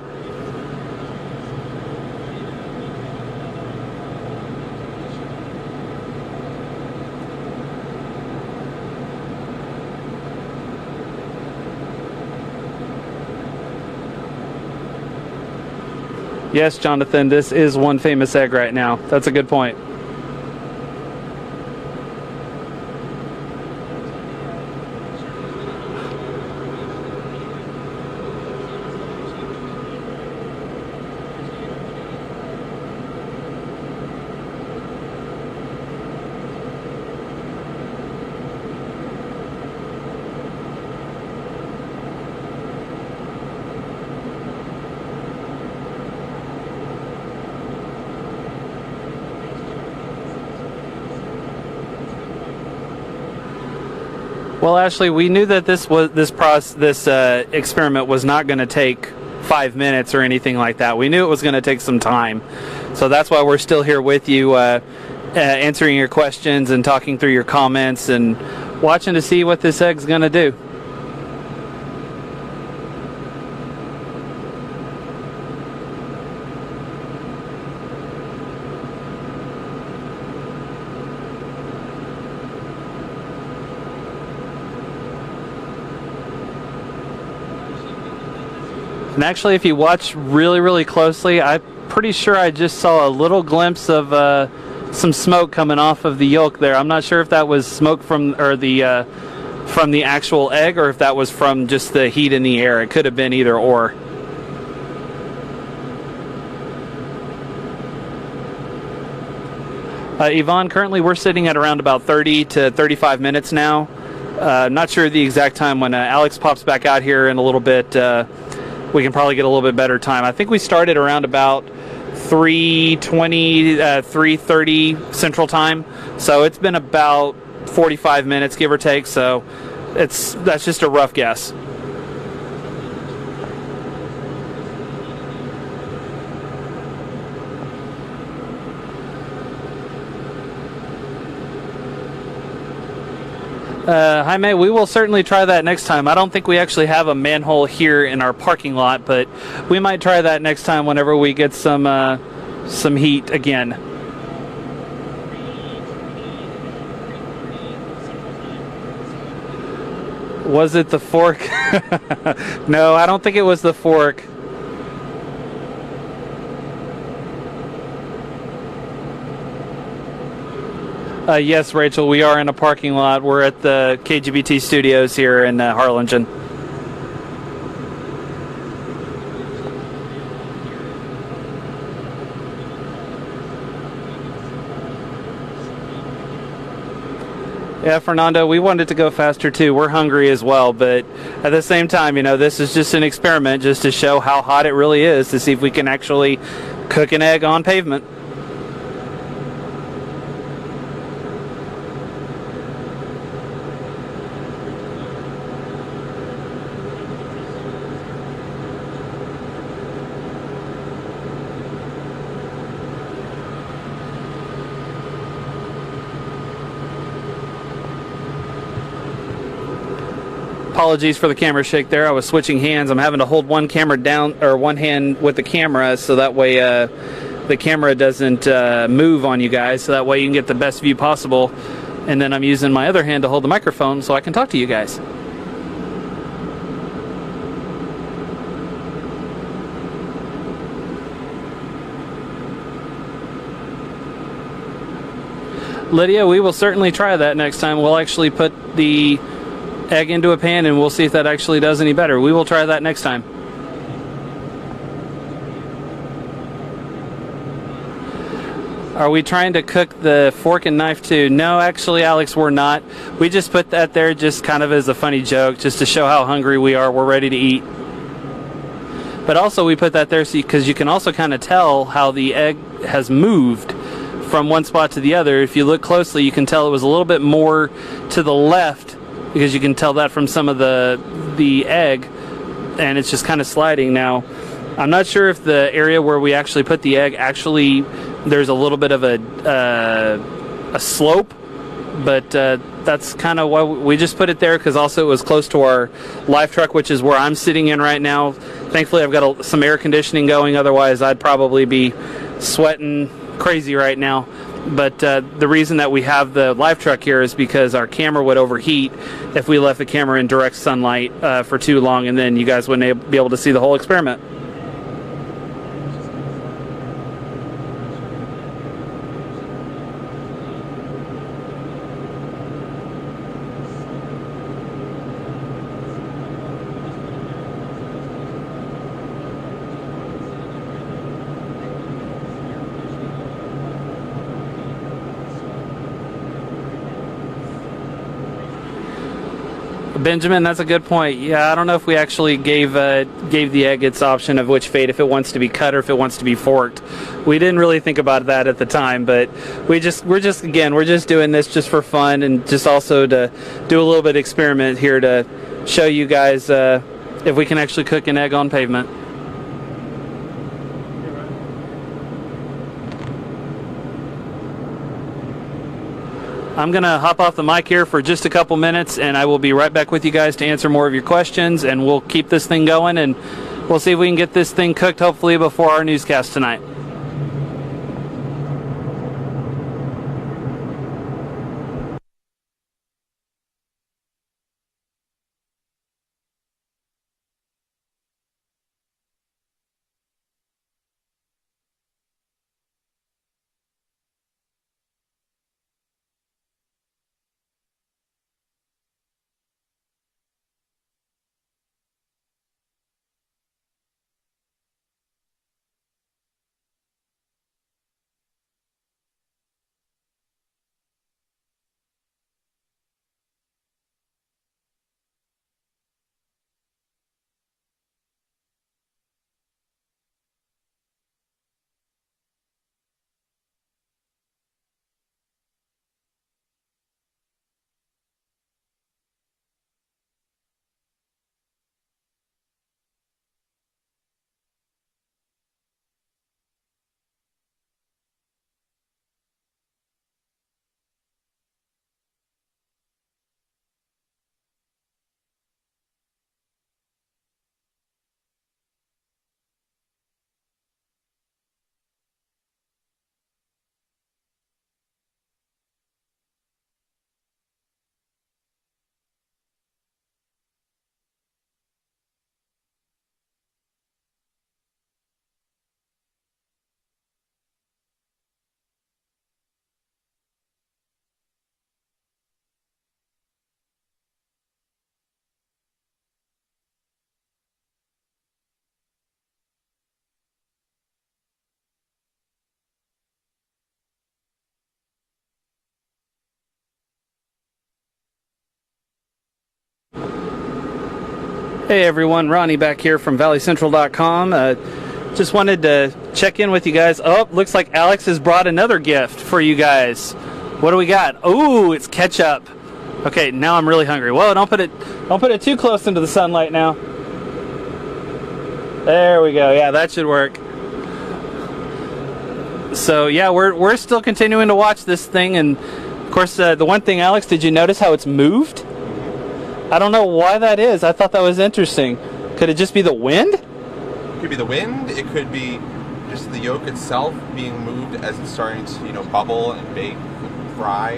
Yes, Jonathan, this is one famous egg right now. That's a good point. Well, Ashley, we knew that this experiment was not going to take 5 minutes or anything like that. We knew it was going to take some time, so that's why we're still here with you, answering your questions and talking through your comments and watching to see what this egg's going to do. And actually, if you watch really, really closely, I'm pretty sure I just saw a little glimpse of some smoke coming off of the yolk there. I'm not sure if that was smoke from the actual egg, or if that was from just the heat in the air. It could have been either or. Yvonne, currently we're sitting at around about 30 to 35 minutes now. Not sure the exact time. When Alex pops back out here in a little bit, we can probably get a little bit better time. I think we started around about 3:20, 3:30 Central Time. So it's been about 45 minutes, give or take. So that's just a rough guess. Jaime, we will certainly try that next time. I don't think we actually have a manhole here in our parking lot, but we might try that next time whenever we get some heat again. Was it the fork? No, I don't think it was the fork. Yes, Rachel, we are in a parking lot. We're at the KGBT studios here in Harlingen. Yeah, Fernando, we wanted to go faster too. We're hungry as well, but at the same time, you know, this is just an experiment just to show how hot it really is, to see if we can actually cook an egg on pavement. Apologies for the camera shake there. I was switching hands. I'm having to hold one camera down, or one hand with the camera, so that way the camera doesn't move on you guys, so that way you can get the best view possible. And then I'm using my other hand to hold the microphone so I can talk to you guys. Lydia, we will certainly try that next time. We'll actually put the egg into a pan and we'll see if that actually does any better. We will try that next time. Are we trying to cook the fork and knife too? No, actually, Alex, we're not. We just put that there just kind of as a funny joke, just to show how hungry we are. We're ready to eat. But also we put that there because you can also kind of tell how the egg has moved from one spot to the other. If you look closely, you can tell it was a little bit more to the left, because you can tell that from some of the egg, and it's just kind of sliding. Now, I'm not sure if the area where we actually put the egg, actually there's a little bit of a a slope, but that's kind of why we just put it there, because also it was close to our live truck, which is where I'm sitting in right now. Thankfully, I've got some air conditioning going. Otherwise, I'd probably be sweating crazy right now. But the reason that we have the live truck here is because our camera would overheat if we left the camera in direct sunlight for too long, and then you guys wouldn't be able to see the whole experiment. Benjamin, that's a good point. Yeah, I don't know if we actually gave the egg its option of which fate, if it wants to be cut or if it wants to be forked. We didn't really think about that at the time, but we're just doing this just for fun, and just also to do a little bit of experiment here to show you guys if we can actually cook an egg on pavement. I'm going to hop off the mic here for just a couple minutes, and I will be right back with you guys to answer more of your questions, and we'll keep this thing going, and we'll see if we can get this thing cooked hopefully before our newscast tonight. Hey everyone, Ronnie back here from ValleyCentral.com. Just wanted to check in with you guys. Oh, looks like Alex has brought another gift for you guys. What do we got? Oh, it's ketchup. Okay, now I'm really hungry. Whoa, don't put it too close into the sunlight now. There we go. Yeah, that should work. So yeah, we're still continuing to watch this thing, and of course the one thing, Alex, did you notice how it's moved? I don't know why that is. I thought that was interesting. Could it just be the wind? It could be the wind. It could be just the yolk itself being moved as it's starting to, bubble and bake and fry.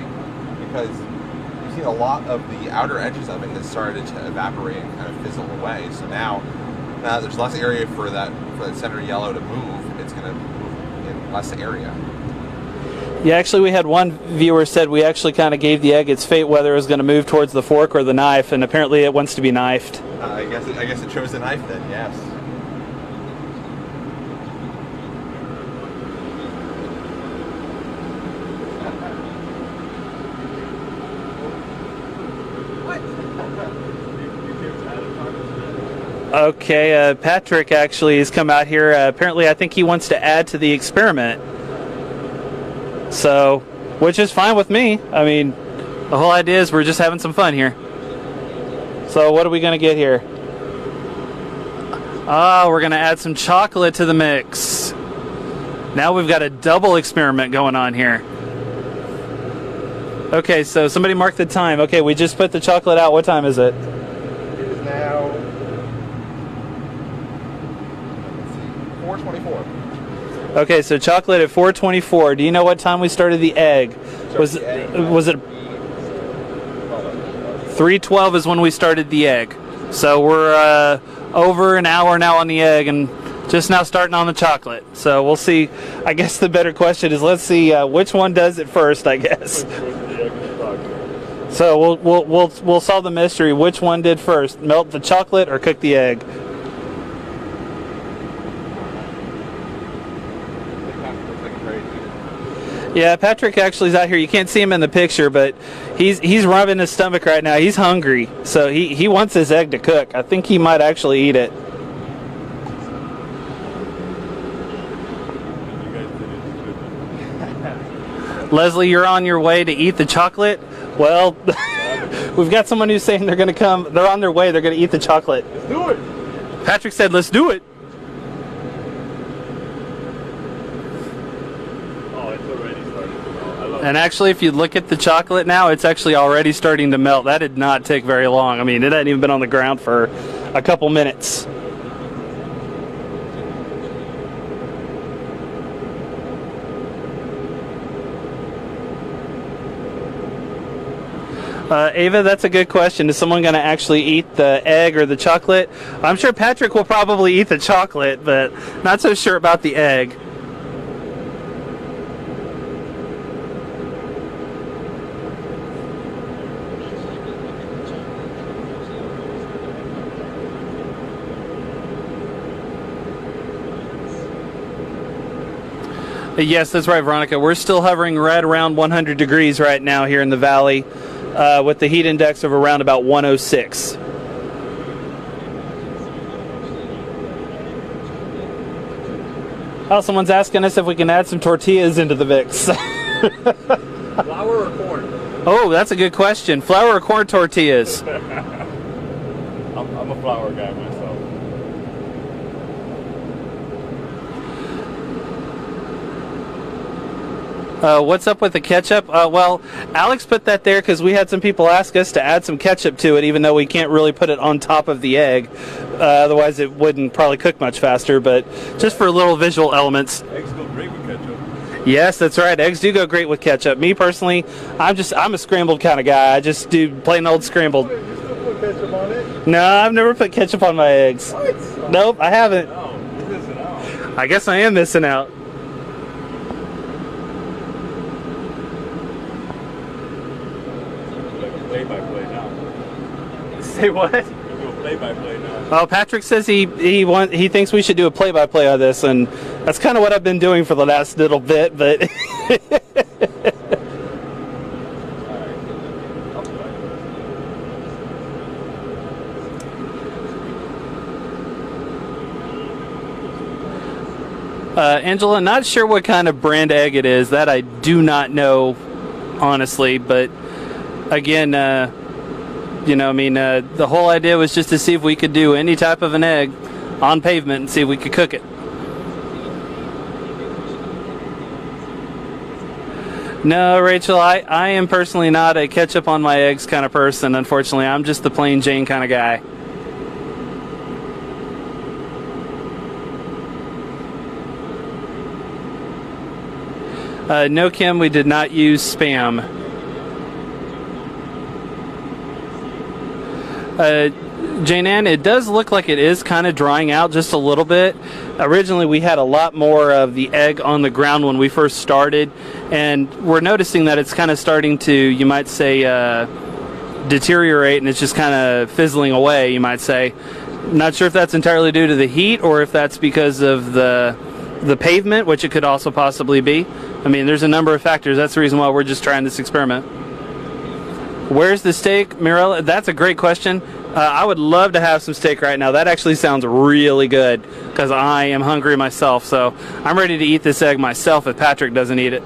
Because you've seen a lot of the outer edges of it has started to evaporate and kind of fizzle away. So now there's less area for that center yellow to move. It's going to move in less area. Yeah, actually, we had one viewer said we actually kind of gave the egg its fate, whether it was going to move towards the fork or the knife, and apparently it wants to be knifed. I guess it chose the knife then. Yes. Okay, Patrick actually has come out here. Apparently, I think he wants to add to the experiment. So, which is fine with me. I mean, the whole idea is we're just having some fun here. So what are we going to get here? Oh, we're going to add some chocolate to the mix. Now we've got a double experiment going on here. Okay, so somebody mark the time. Okay, we just put the chocolate out. What time is it? It is now 4:24. Okay, so chocolate at 4:24. Do you know what time we started the egg? Was it 3:12 is when we started the egg. So we're over an hour now on the egg and just now starting on the chocolate. So we'll see. I guess the better question is, let's see which one does it first, I guess. So we'll solve the mystery. Which one did first? Melt the chocolate or cook the egg? Yeah, Patrick actually is out here. You can't see him in the picture, but he's rubbing his stomach right now. He's hungry, so he wants his egg to cook. I think he might actually eat it. Leslie, you're on your way to eat the chocolate? Well, we've got someone who's saying they're going to come. They're on their way. They're going to eat the chocolate. Let's do it. Patrick said, let's do it. And actually, if you look at the chocolate now, it's actually already starting to melt. That did not take very long. I mean, it hadn't even been on the ground for a couple minutes. Ava, that's a good question. Is someone going to actually eat the egg or the chocolate? I'm sure Patrick will probably eat the chocolate, but not so sure about the egg. Yes, that's right, Veronica. We're still hovering right around 100 degrees right now here in the valley with the heat index of around about 106. Oh, someone's asking us if we can add some tortillas into the mix. Flour or corn? Oh, that's a good question. Flour or corn tortillas? I'm a flour guy myself. What's up with the ketchup? Well, Alex put that there because we had some people ask us to add some ketchup to it, even though we can't really put it on top of the egg. Otherwise, it wouldn't probably cook much faster, but just for little visual elements. Eggs go great with ketchup. Yes, that's right. Eggs do go great with ketchup. Me personally, I'm a scrambled kind of guy. I just do plain old scrambled. You still put ketchup on it? No, I've never put ketchup on my eggs. What? Nope, I haven't. No, you're missing out. I guess I am missing out. Play-by-play now. Say what? You do a play-by-play now. Well, Patrick says he thinks we should do a play-by-play on this, and that's kind of what I've been doing for the last little bit, but Angela, not sure what kind of brand egg it is. That I do not know, honestly, but again, you know, I mean, the whole idea was just to see if we could do any type of an egg on pavement and see if we could cook it. No, Rachel, I am personally not a ketchup on my eggs kind of person, unfortunately. I'm just the plain Jane kind of guy. No, Kim, we did not use Spam. Jane Ann, it does look like it is kind of drying out just a little bit. Originally, we had a lot more of the egg on the ground when we first started, and we're noticing that it's kind of starting to, you might say, deteriorate, and it's just kind of fizzling away, you might say. Not sure if that's entirely due to the heat or if that's because of the pavement, which it could also possibly be. I mean, there's a number of factors. That's the reason why we're just trying this experiment. Where's the steak, Mirella? That's a great question. I would love to have some steak right now. That actually sounds really good because I am hungry myself. So I'm ready to eat this egg myself if Patrick doesn't eat it.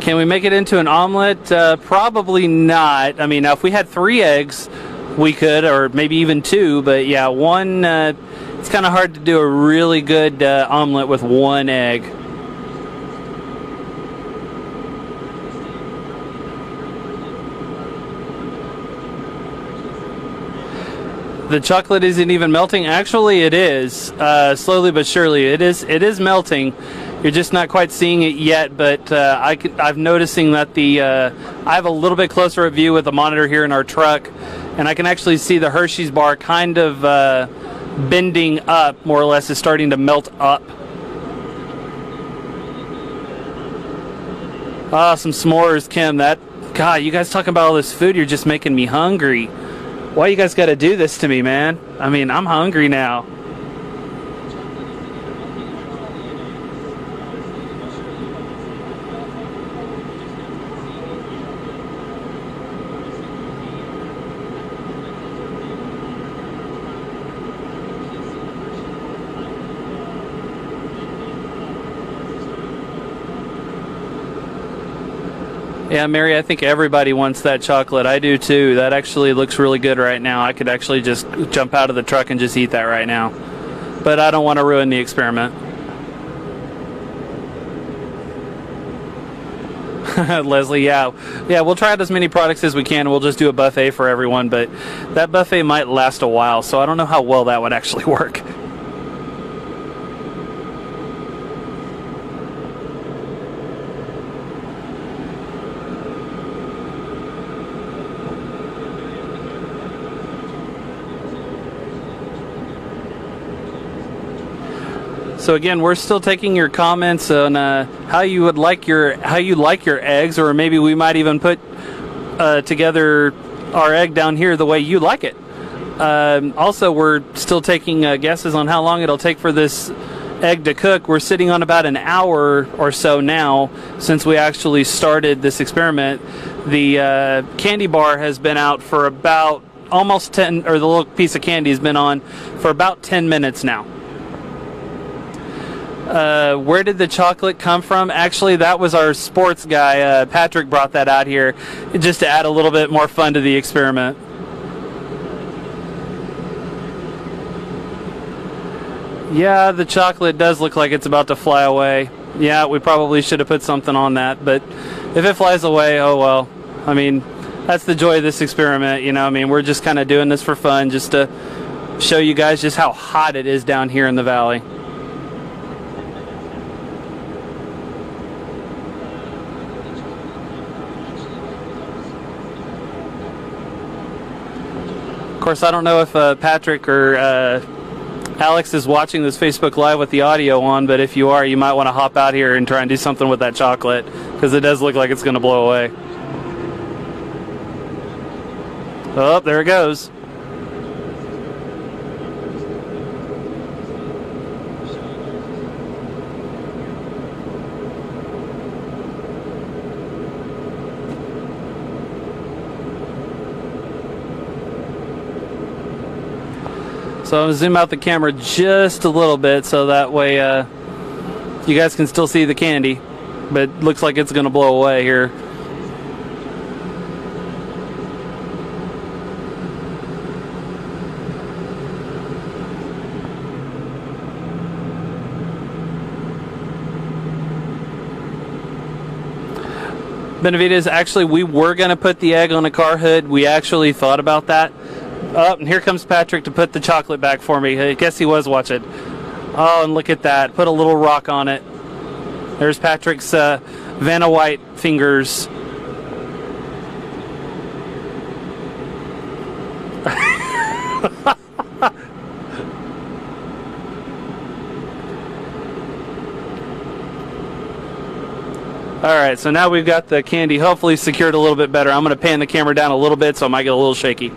Can we make it into an omelet? Probably not. I mean, now if we had 3 eggs, we could, or maybe even 2. But yeah, one, It's kind of hard to do a really good omelet with one egg. The chocolate isn't even melting. Actually, it is. Slowly but surely, it is melting. You're just not quite seeing it yet, but I'm noticing that I have a little bit closer view with the monitor here in our truck, and I can actually see the Hershey's bar kind of bending up, more or less, is starting to melt up. Ah, some s'mores, Kim. God, you guys talking about all this food, you're just making me hungry. Why you guys got to do this to me, man? I mean, I'm hungry now. Yeah, Mary, I think everybody wants that chocolate. I do too. That actually looks really good right now. I could actually just jump out of the truck and just eat that right now. But I don't want to ruin the experiment. Leslie, yeah, we'll try out as many products as we can. We'll just do a buffet for everyone, but that buffet might last a while, so I don't know how well that would actually work. So again, we're still taking your comments on how you like your eggs, or maybe we might even put together our egg down here the way you like it. Also, we're still taking guesses on how long it'll take for this egg to cook. We're sitting on about an hour or so now since we actually started this experiment. The candy bar has been out for about almost 10, or the little piece of candy has been on for about 10 minutes now. Where did the chocolate come from? Actually, that was our sports guy. Patrick brought that out here just to add a little bit more fun to the experiment. Yeah, the chocolate does look like it's about to fly away. Yeah, we probably should have put something on that, but if it flies away, oh well. I mean, that's the joy of this experiment, you know. I mean, we're just kind of doing this for fun, just to show you guys just how hot it is down here in the valley. Of course, I don't know if Patrick or Alex is watching this Facebook Live with the audio on, but if you are, you might want to hop out here and try and do something with that chocolate, because it does look like it's going to blow away. Oh, there it goes. So I'm going to zoom out the camera just a little bit so that way you guys can still see the candy, but it looks like it's going to blow away here. Benavides, actually, we were going to put the egg on a car hood. We actually thought about that. Oh, and here comes Patrick to put the chocolate back for me. I guess he was watching. Oh, and look at that. Put a little rock on it. There's Patrick's Vanna White fingers. All right, so now we've got the candy hopefully secured a little bit better. I'm going to pan the camera down a little bit so it might get a little shaky.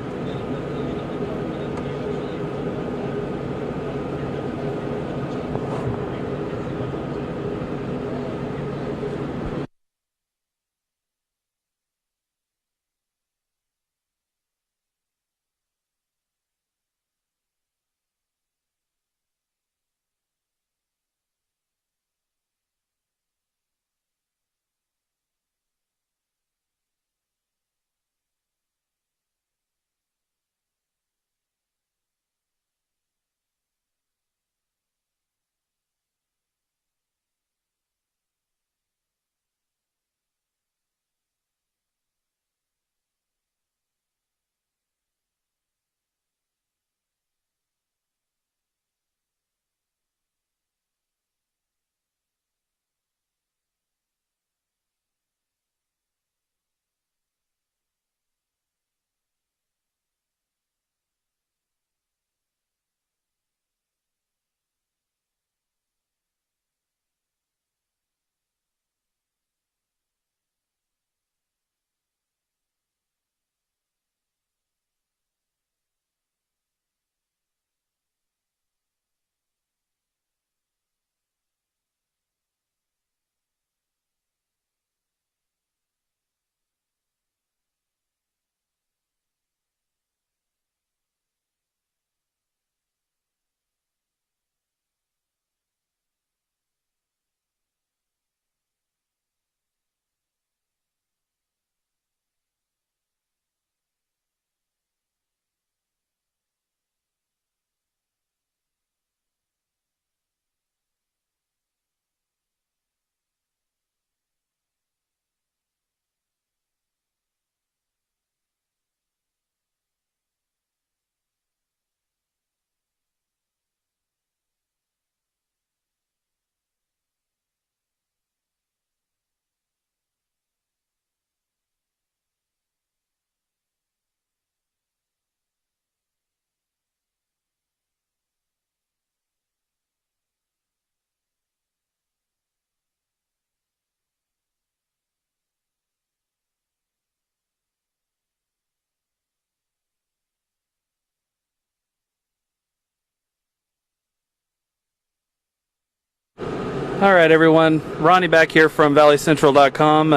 All right, everyone. Ronnie back here from valleycentral.com.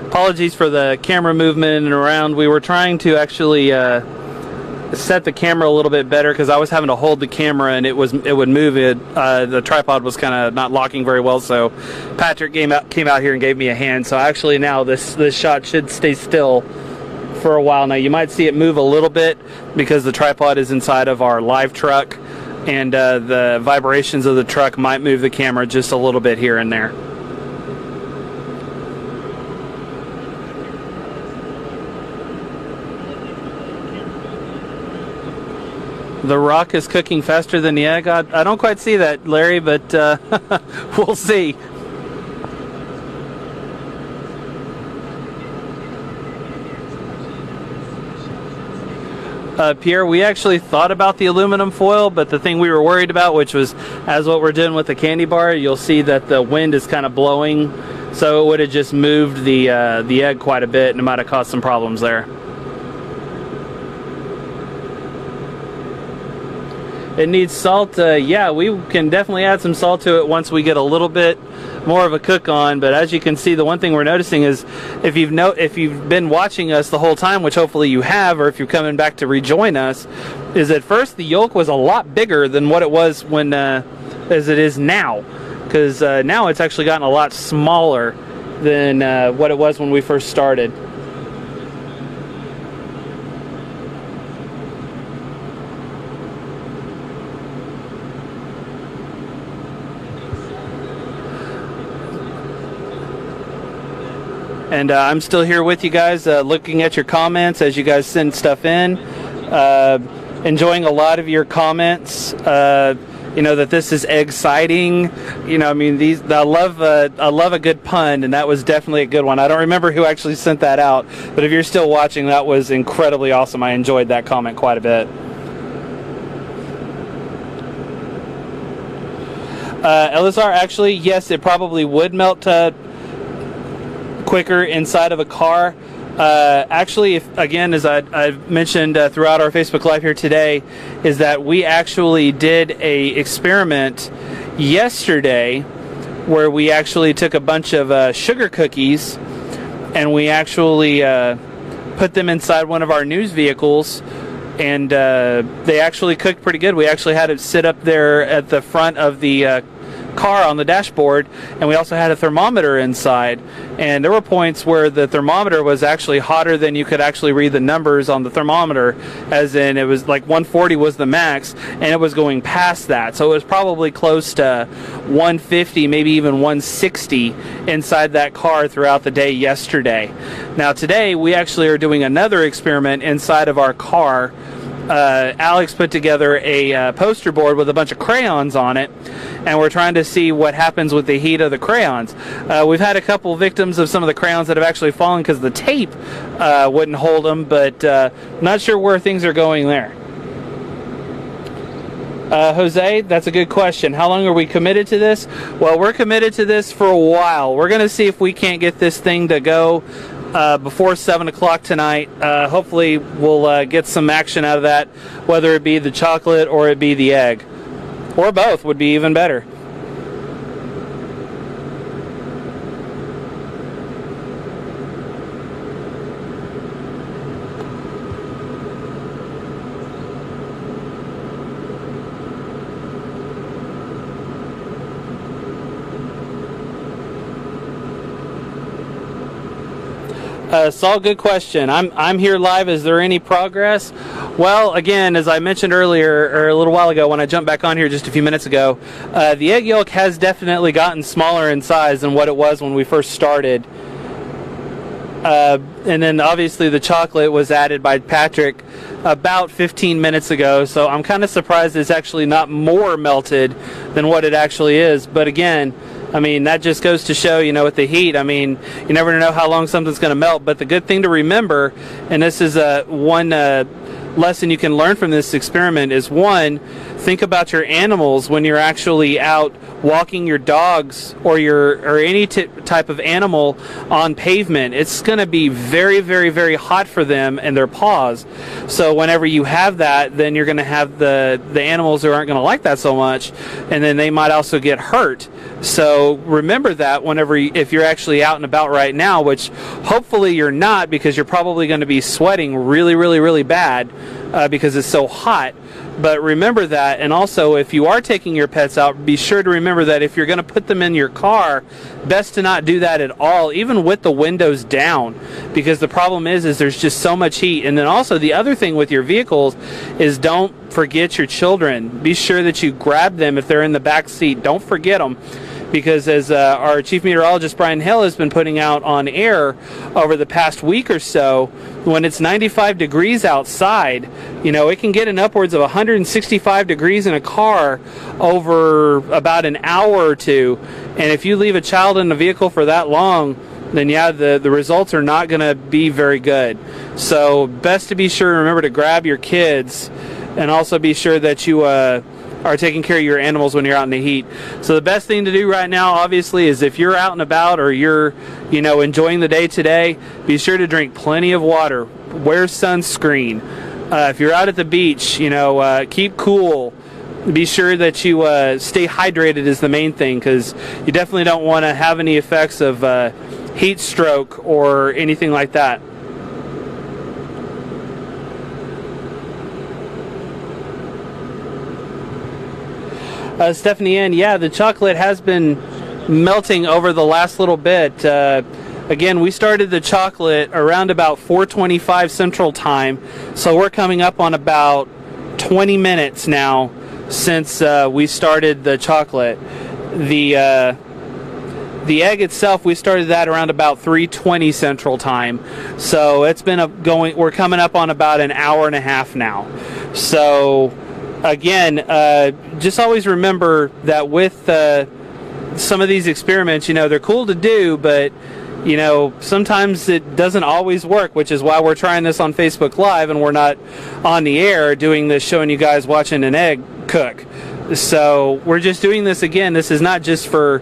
Apologies for the camera movement and around. We were trying to actually set the camera a little bit better because I was having to hold the camera and it would move it. The tripod was kind of not locking very well, so Patrick came out here and gave me a hand. So actually now this shot should stay still for a while. Now you might see it move a little bit because the tripod is inside of our live truck, and the vibrations of the truck might move the camera just a little bit here and there. The rock is cooking faster than the egg. I don't quite see that, Larry, but we'll see. Pierre, we actually thought about the aluminum foil, but the thing we were worried about, which was as what we're doing with the candy bar, you'll see that the wind is kind of blowing, so it would have just moved the egg quite a bit, and it might have caused some problems there. It needs salt. Yeah, we can definitely add some salt to it once we get a little bit more of a cook on. But as you can see, the one thing we're noticing is if you've been watching us the whole time, which hopefully you have, or if you're coming back to rejoin us, is at first the yolk was a lot bigger than what it was when as it is now, because now it's actually gotten a lot smaller than what it was when we first started. And I'm still here with you guys, looking at your comments as you guys send stuff in. Enjoying a lot of your comments. You know that this is exciting. You know, I mean, I love a good pun, and that was definitely a good one. I don't remember who actually sent that out, but if you're still watching, that was incredibly awesome. I enjoyed that comment quite a bit. Elazar, actually, yes, it probably would melt quicker inside of a car. Actually, again, as I've mentioned throughout our Facebook Live here today, is that we actually did a experiment yesterday where we actually took a bunch of sugar cookies and we actually put them inside one of our news vehicles, and they actually cooked pretty good. We actually had it sit up there at the front of the car on the dashboard, and we also had a thermometer inside, and there were points where the thermometer was actually hotter than you could actually read the numbers on the thermometer, as in it was like 140 was the max, and it was going past that, so it was probably close to 150, maybe even 160 inside that car throughout the day yesterday. Now today we actually are doing another experiment inside of our car. Alex put together a poster board with a bunch of crayons on it, and we're trying to see what happens with the heat of the crayons. We've had a couple victims of some of the crayons that have actually fallen because the tape wouldn't hold them, but not sure where things are going there. Jose, that's a good question. How long are we committed to this? Well, we're committed to this for a while. We're going to see if we can't get this thing to go before 7 o'clock tonight. Hopefully we'll get some action out of that, whether it be the chocolate or it be the egg, or both would be even better. Saul, good question. I'm here live. Is there any progress? Well, again, as I mentioned earlier, or a little while ago when I jumped back on here just a few minutes ago, the egg yolk has definitely gotten smaller in size than what it was when we first started. And then obviously the chocolate was added by Patrick about 15 minutes ago, so I'm kind of surprised it's actually not more melted than what it actually is. But again, I mean, that just goes to show, you know, with the heat, I mean, you never know how long something's going to melt. But the good thing to remember, and this is one lesson you can learn from this experiment, is one, think about your animals when you're actually out walking your dogs or any type of animal on pavement. It's going to be very, very, very hot for them and their paws. So whenever you have that, then you're going to have the animals who aren't going to like that so much, and then they might also get hurt. So remember that if you're actually out and about right now, which hopefully you're not, because you're probably going to be sweating really, really, really bad because it's so hot. But remember that, and also if you are taking your pets out, be sure to remember that if you're going to put them in your car, best to not do that at all, even with the windows down, because the problem is there's just so much heat. And then also the other thing with your vehicles is don't forget your children. Be sure that you grab them if they're in the back seat. Don't forget them. Because as our chief meteorologist Brian Hill has been putting out on air over the past week or so, when it's 95 degrees outside, it can get in upwards of 165 degrees in a car over about an hour or two. And if you leave a child in the vehicle for that long, then yeah, the results are not going to be very good. So best to be sure, remember to grab your kids, and also be sure that you are taking care of your animals when you're out in the heat. So the best thing to do right now, obviously, is if you're out and about or you're, enjoying the day today, be sure to drink plenty of water. Wear sunscreen. If you're out at the beach, keep cool. Be sure that you stay hydrated is the main thing, because you definitely don't want to have any effects of heat stroke or anything like that. Stephanie Ann, yeah, the chocolate has been melting over the last little bit. Again, we started the chocolate around about 4:25 Central Time, so we're coming up on about 20 minutes now since we started the chocolate. The egg itself, we started that around about 3:20 Central Time, so it's been we're coming up on about an hour and a half now. So again, just always remember that with some of these experiments, they're cool to do, but sometimes it doesn't always work, which is why we're trying this on Facebook Live and we're not on the air doing this, showing you guys watching an egg cook. So we're just doing this again. This is not just for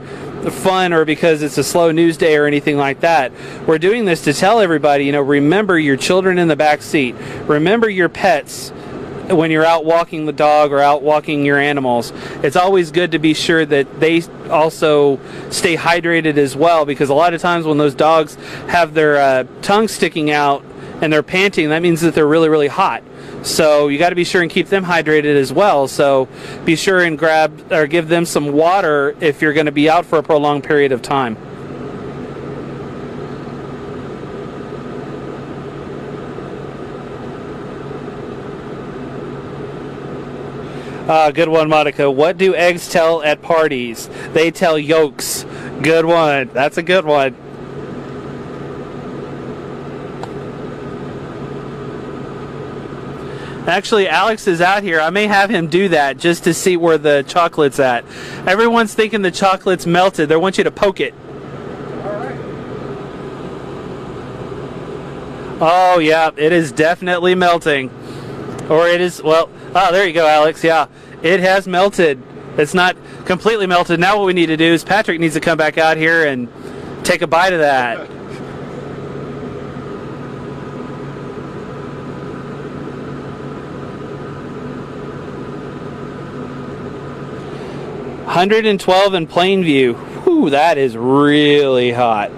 fun or because it's a slow news day or anything like that. We're doing this to tell everybody, remember your children in the back seat. Remember your pets when you're out walking the dog or out walking your animals. It's always good to be sure that they also stay hydrated as well, because a lot of times when those dogs have their tongue sticking out and they're panting, that means that they're really, really hot. So you got to be sure and keep them hydrated as well. So be sure and grab or give them some water if you're going to be out for a prolonged period of time. Good one, Monica. What do eggs tell at parties? They tell yolks. Good one. That's a good one. Actually, Alex is out here. I may have him do that just to see where the chocolate's at. Everyone's thinking the chocolate's melted. They want you to poke it. All right. Oh, yeah. It is definitely melting. Or it is, well, oh, there you go, Alex. Yeah, it has melted. It's not completely melted. Now what we need to do is Patrick needs to come back out here and take a bite of that. $112 in Plainview. Whew, that is really hot.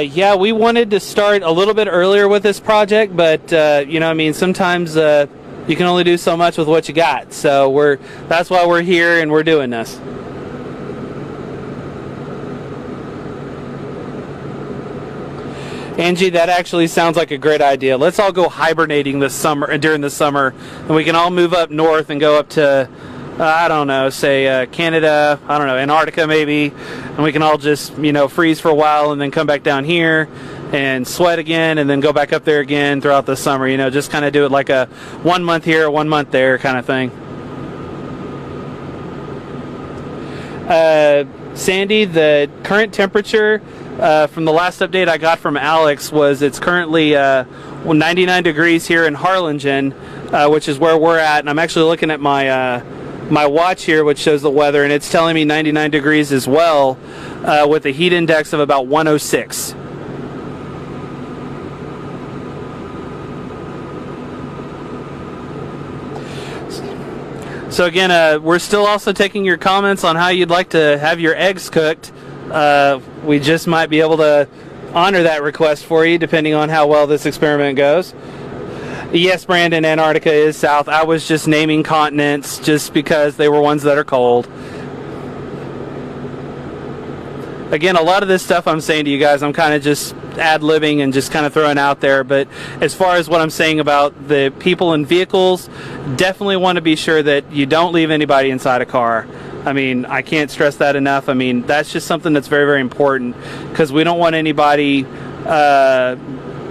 Yeah, we wanted to start a little bit earlier with this project, but sometimes you can only do so much with what you got. So that's why we're here and we're doing this. Angie, that actually sounds like a great idea. Let's all go hibernating this summer, during the summer, and we can all move up north and go up to I don't know, say Canada, I don't know, Antarctica maybe, and we can all just, freeze for a while and then come back down here and sweat again and then go back up there again throughout the summer, just kind of do it like a 1 month here, 1 month there kind of thing. Sandy, the current temperature from the last update I got from Alex was it's currently 99 degrees here in Harlingen, which is where we're at, and I'm actually looking at my my watch here, which shows the weather, and it's telling me 99 degrees as well, with a heat index of about 106. So again, we're still also taking your comments on how you'd like to have your eggs cooked. We just might be able to honor that request for you depending on how well this experiment goes. Yes, Brandon, Antarctica is south. I was just naming continents just because they were ones that are cold. Again, a lot of this stuff I'm saying to you guys, I'm kind of just ad-libbing and just kind of throwing out there, but as far as what I'm saying about the people in vehicles, definitely want to be sure that you don't leave anybody inside a car. I mean, I can't stress that enough. I mean, that's just something that's very, very important, because we don't want anybody,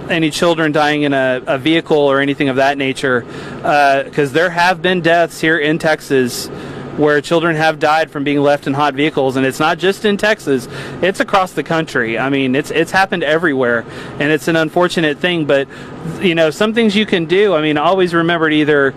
any children dying in a vehicle or anything of that nature, because there have been deaths here in Texas where children have died from being left in hot vehicles, and it's not just in Texas, it's across the country. I mean, it's happened everywhere, and it's an unfortunate thing, but you know, some things you can do. I mean, always remember to either,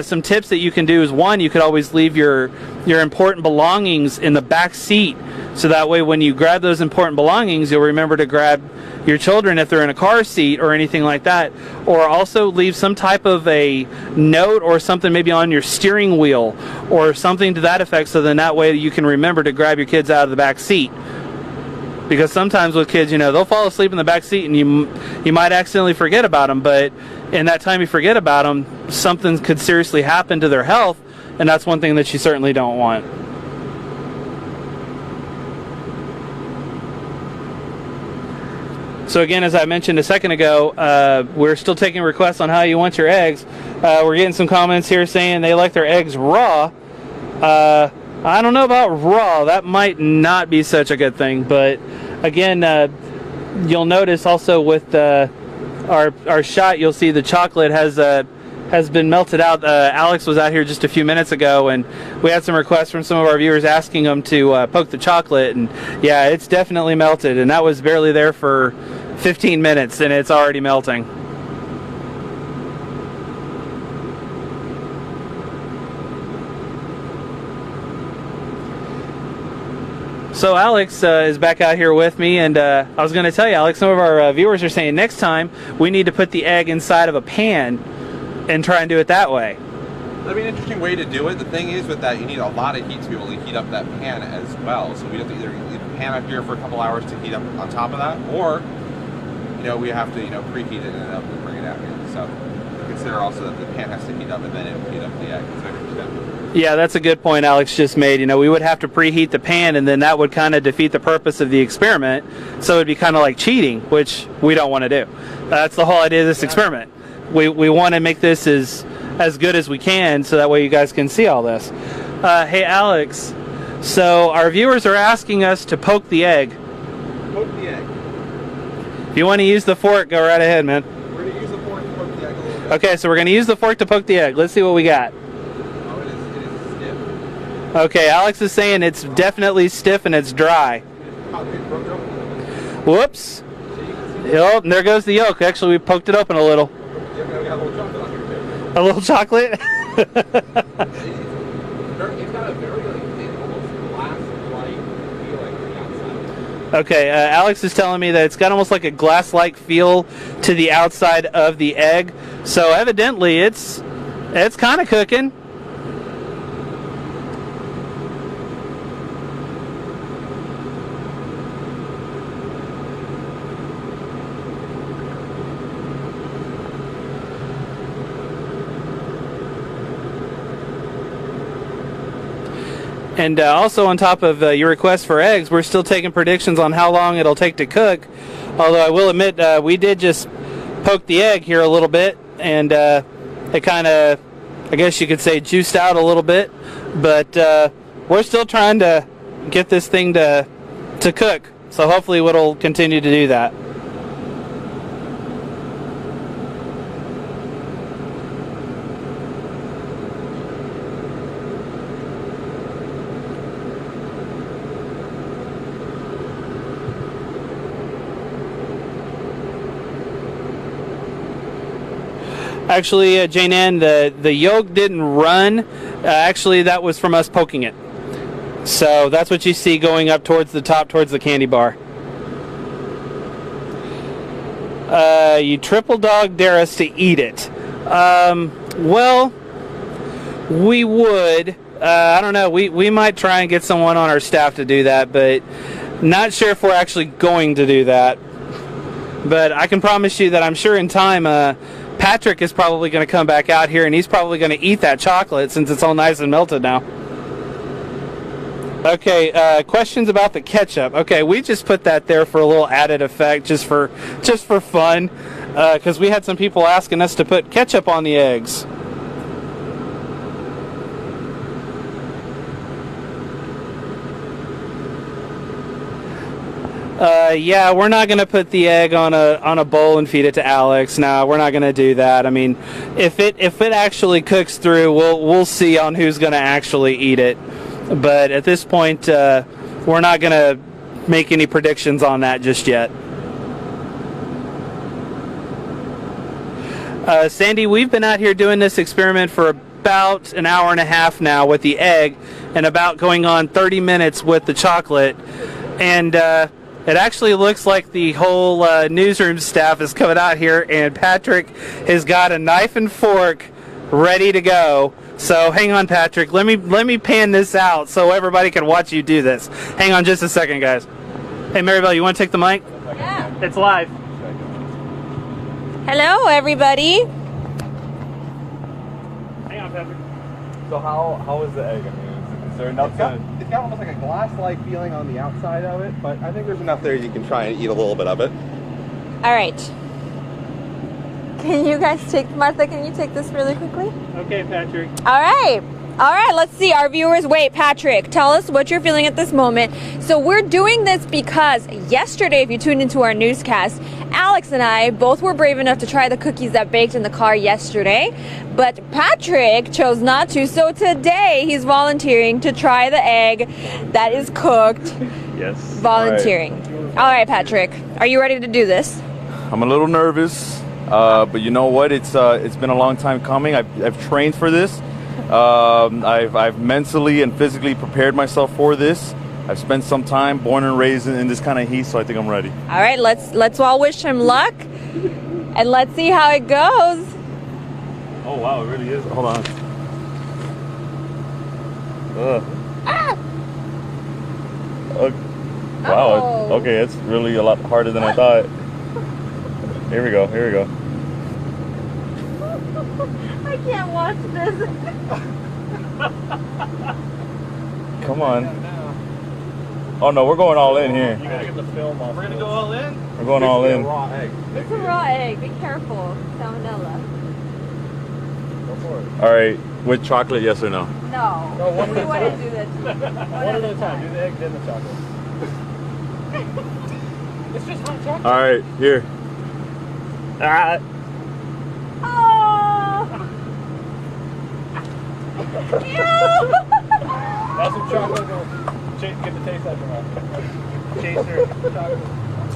some tips that you can do is, one, you could always leave your important belongings in the back seat, so that way when you grab those important belongings, you'll remember to grab your children if they're in a car seat or anything like that. Or also leave some type of a note or something maybe on your steering wheel or something to that effect, so then that way you can remember to grab your kids out of the back seat. Because sometimes with kids, you know, they'll fall asleep in the back seat and you might accidentally forget about them, but in that time you forget about them, something could seriously happen to their health, and that's one thing that you certainly don't want. So again, as I mentioned a second ago, we're still taking requests on how you want your eggs. We're getting some comments here saying they like their eggs raw. I don't know about raw. That might not be such a good thing. But again, you'll notice also with our shot, you'll see the chocolate has been melted out. Alex was out here just a few minutes ago, and we had some requests from some of our viewers asking them to poke the chocolate, and yeah, it's definitely melted, and that was barely there for 15 minutes, and it's already melting. So Alex is back out here with me, and I was going to tell you, Alex, some of our viewers are saying next time we need to put the egg inside of a pan and try and do it that way. That'd be an interesting way to do it. The thing is with that, you need a lot of heat to be able to heat up that pan as well. So we have to either leave the pan up here for a couple hours to heat up on top of that, or you know, we have to, you know, preheat it and then bring it out here. So consider also that the pan has to heat up and then it will heat up the egg. Yeah, that's a good point Alex just made. You know, we would have to preheat the pan, and then that would kind of defeat the purpose of the experiment. So it'd be kind of like cheating, which we don't want to do. That's the whole idea of this experiment. We want to make this as good as we can, so that way you guys can see all this. Hey Alex, so our viewers are asking us to poke the egg. Poke the egg. If you want to use the fork, go right ahead, man. We're going to use the fork to poke the egg a little bit. Okay, so we're going to use the fork to poke the egg. Let's see what we got. Oh, it is stiff. Okay, Alex is saying it's definitely stiff and it's dry. Whoops. Oh, and there goes the yolk. Actually, we poked it open a little. A little chocolate? It's got a very almost glass-like feeling on the outside. Okay, Alex is telling me that it's got almost like a glass-like feel to the outside of the egg. So evidently it's kind of cooking. And also on top of your request for eggs, we're still taking predictions on how long it'll take to cook. Although I will admit, we did just poke the egg here a little bit, and it kind of, I guess you could say, juiced out a little bit. But we're still trying to get this thing to cook. So hopefully it'll continue to do that. Actually, Jane Ann, the yolk didn't run. Actually, that was from us poking it. So that's what you see going up towards the top, towards the candy bar. You triple dog dare us to eat it. Well, we would. I don't know. We might try and get someone on our staff to do that, but not sure if we're actually going to do that. But I can promise you that I'm sure in time, Patrick is probably going to come back out here, and he's probably going to eat that chocolate since it's all nice and melted now. Okay, questions about the ketchup. Okay, we just put that there for a little added effect, just for fun, because we had some people asking us to put ketchup on the eggs. Yeah, we're not going to put the egg on a bowl and feed it to Alex. No, we're not going to do that. I mean, if it actually cooks through, we'll see on who's going to actually eat it. But at this point, we're not going to make any predictions on that just yet. Sandy, we've been out here doing this experiment for about an hour and a half now with the egg, and about going on 30 minutes with the chocolate. And it actually looks like the whole newsroom staff is coming out here, and Patrick has got a knife and fork ready to go. So hang on, Patrick. Let me pan this out so everybody can watch you do this. Hang on just a second, guys. Hey, Maribel, you want to take the mic? Yeah. It's live. Hello, everybody. Hang on, Patrick. So how is the egg? I mean, is there enough It's got almost like a glass-like feeling on the outside of it, but I think there's enough there you can try and eat a little bit of it. All right. Can you guys Martha, can you take this really quickly? Okay, Patrick. All right. All right, let's see. Our viewers, wait, Patrick, tell us what you're feeling at this moment. So we're doing this because yesterday, if you tuned into our newscast, Alex and I both were brave enough to try the cookies that baked in the car yesterday, but Patrick chose not to. So today he's volunteering to try the egg that is cooked. Yes. Volunteering. All right, Patrick, are you ready to do this? I'm a little nervous, but you know what? It's been a long time coming. I've trained for this. I've mentally and physically prepared myself for this. I've spent some time, born and raised in this kind of heat, so I think I'm ready. All right, let's all wish him luck, and let's see how it goes. Oh wow, it really is. Hold on. Ah! Wow. Uh-oh. Okay, it's really a lot harder than I thought. Here we go. Here we go. I can't watch this. Come on. Oh no, we're going all in here. You gotta get the film off. We're gonna go all in? We're going all in. Raw egg. It's a raw egg. Be careful. Salmonella. Go for it. All right, with chocolate, yes or no? No. No, one at a We wouldn't time. do that to you. One at a time. Do the egg, then the chocolate. It's just hot chocolate. All right, here. Ah. Oh! Ew! That's some chocolate. Get the taste out of your mouth. Chaser. Chocolate.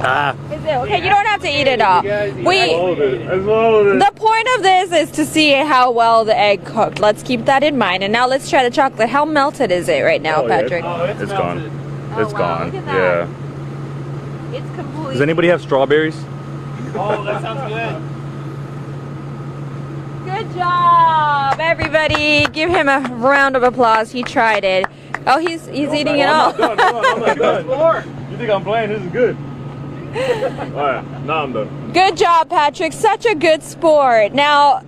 Ah. Is it okay? You don't have to eat it all. The point of this is to see how well the egg cooked. Let's keep that in mind. And now let's try the chocolate. How melted is it right now, Patrick? It's gone. Oh, It's wow, gone. look at that. Yeah. It's completely. Does anybody have strawberries? Oh, that sounds good. Good job, everybody. Give him a round of applause. He tried it. Oh, he's eating it all. I'm not done. You think I'm playing? This is good. All right, now I'm done. Good job, Patrick. Such a good sport. Now,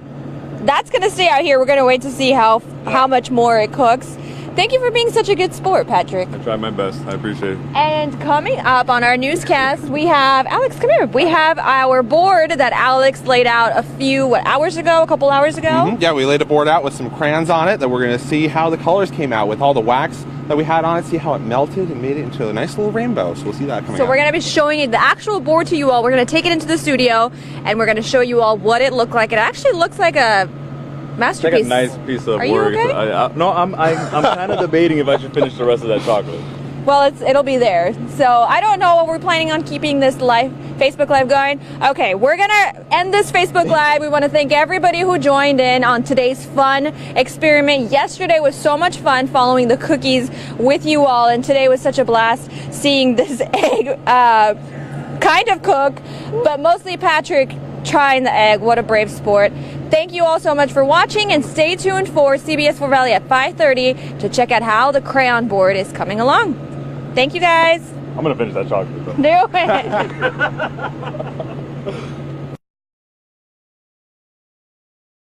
that's going to stay out here. We're going to wait to see how much more it cooks. Thank you for being such a good sport, Patrick. I tried my best. I appreciate it. And coming up on our newscast, we have Alex. Come here. We have our board that Alex laid out a couple hours ago. Mm-hmm. Yeah, we laid a board out with some crayons on it that we're going to see how the colors came out with all the wax that we had on it, see how it melted and made it into a nice little rainbow. So we'll see that coming So out. we're going to be showing you the actual board to you all. We're going to take it into the studio, and we're going to show you all what it looked like. It actually looks like a masterpiece. It's like a nice piece of Are you work. okay? No, I'm kind of debating if I should finish the rest of that chocolate. Well, it'll be there. So I don't know what we're planning on keeping this Facebook Live going. Okay, we're gonna end this Facebook Live. We want to thank everybody who joined in on today's fun experiment. Yesterday was so much fun following the cookies with you all, and today was such a blast seeing this egg kind of cook, but mostly Patrick trying the egg. What a brave sport. Thank you all so much for watching, and stay tuned for CBS 4 Valley at 5:30 to check out how the crayon board is coming along. Thank you guys. I'm gonna finish that chocolate though. Do it.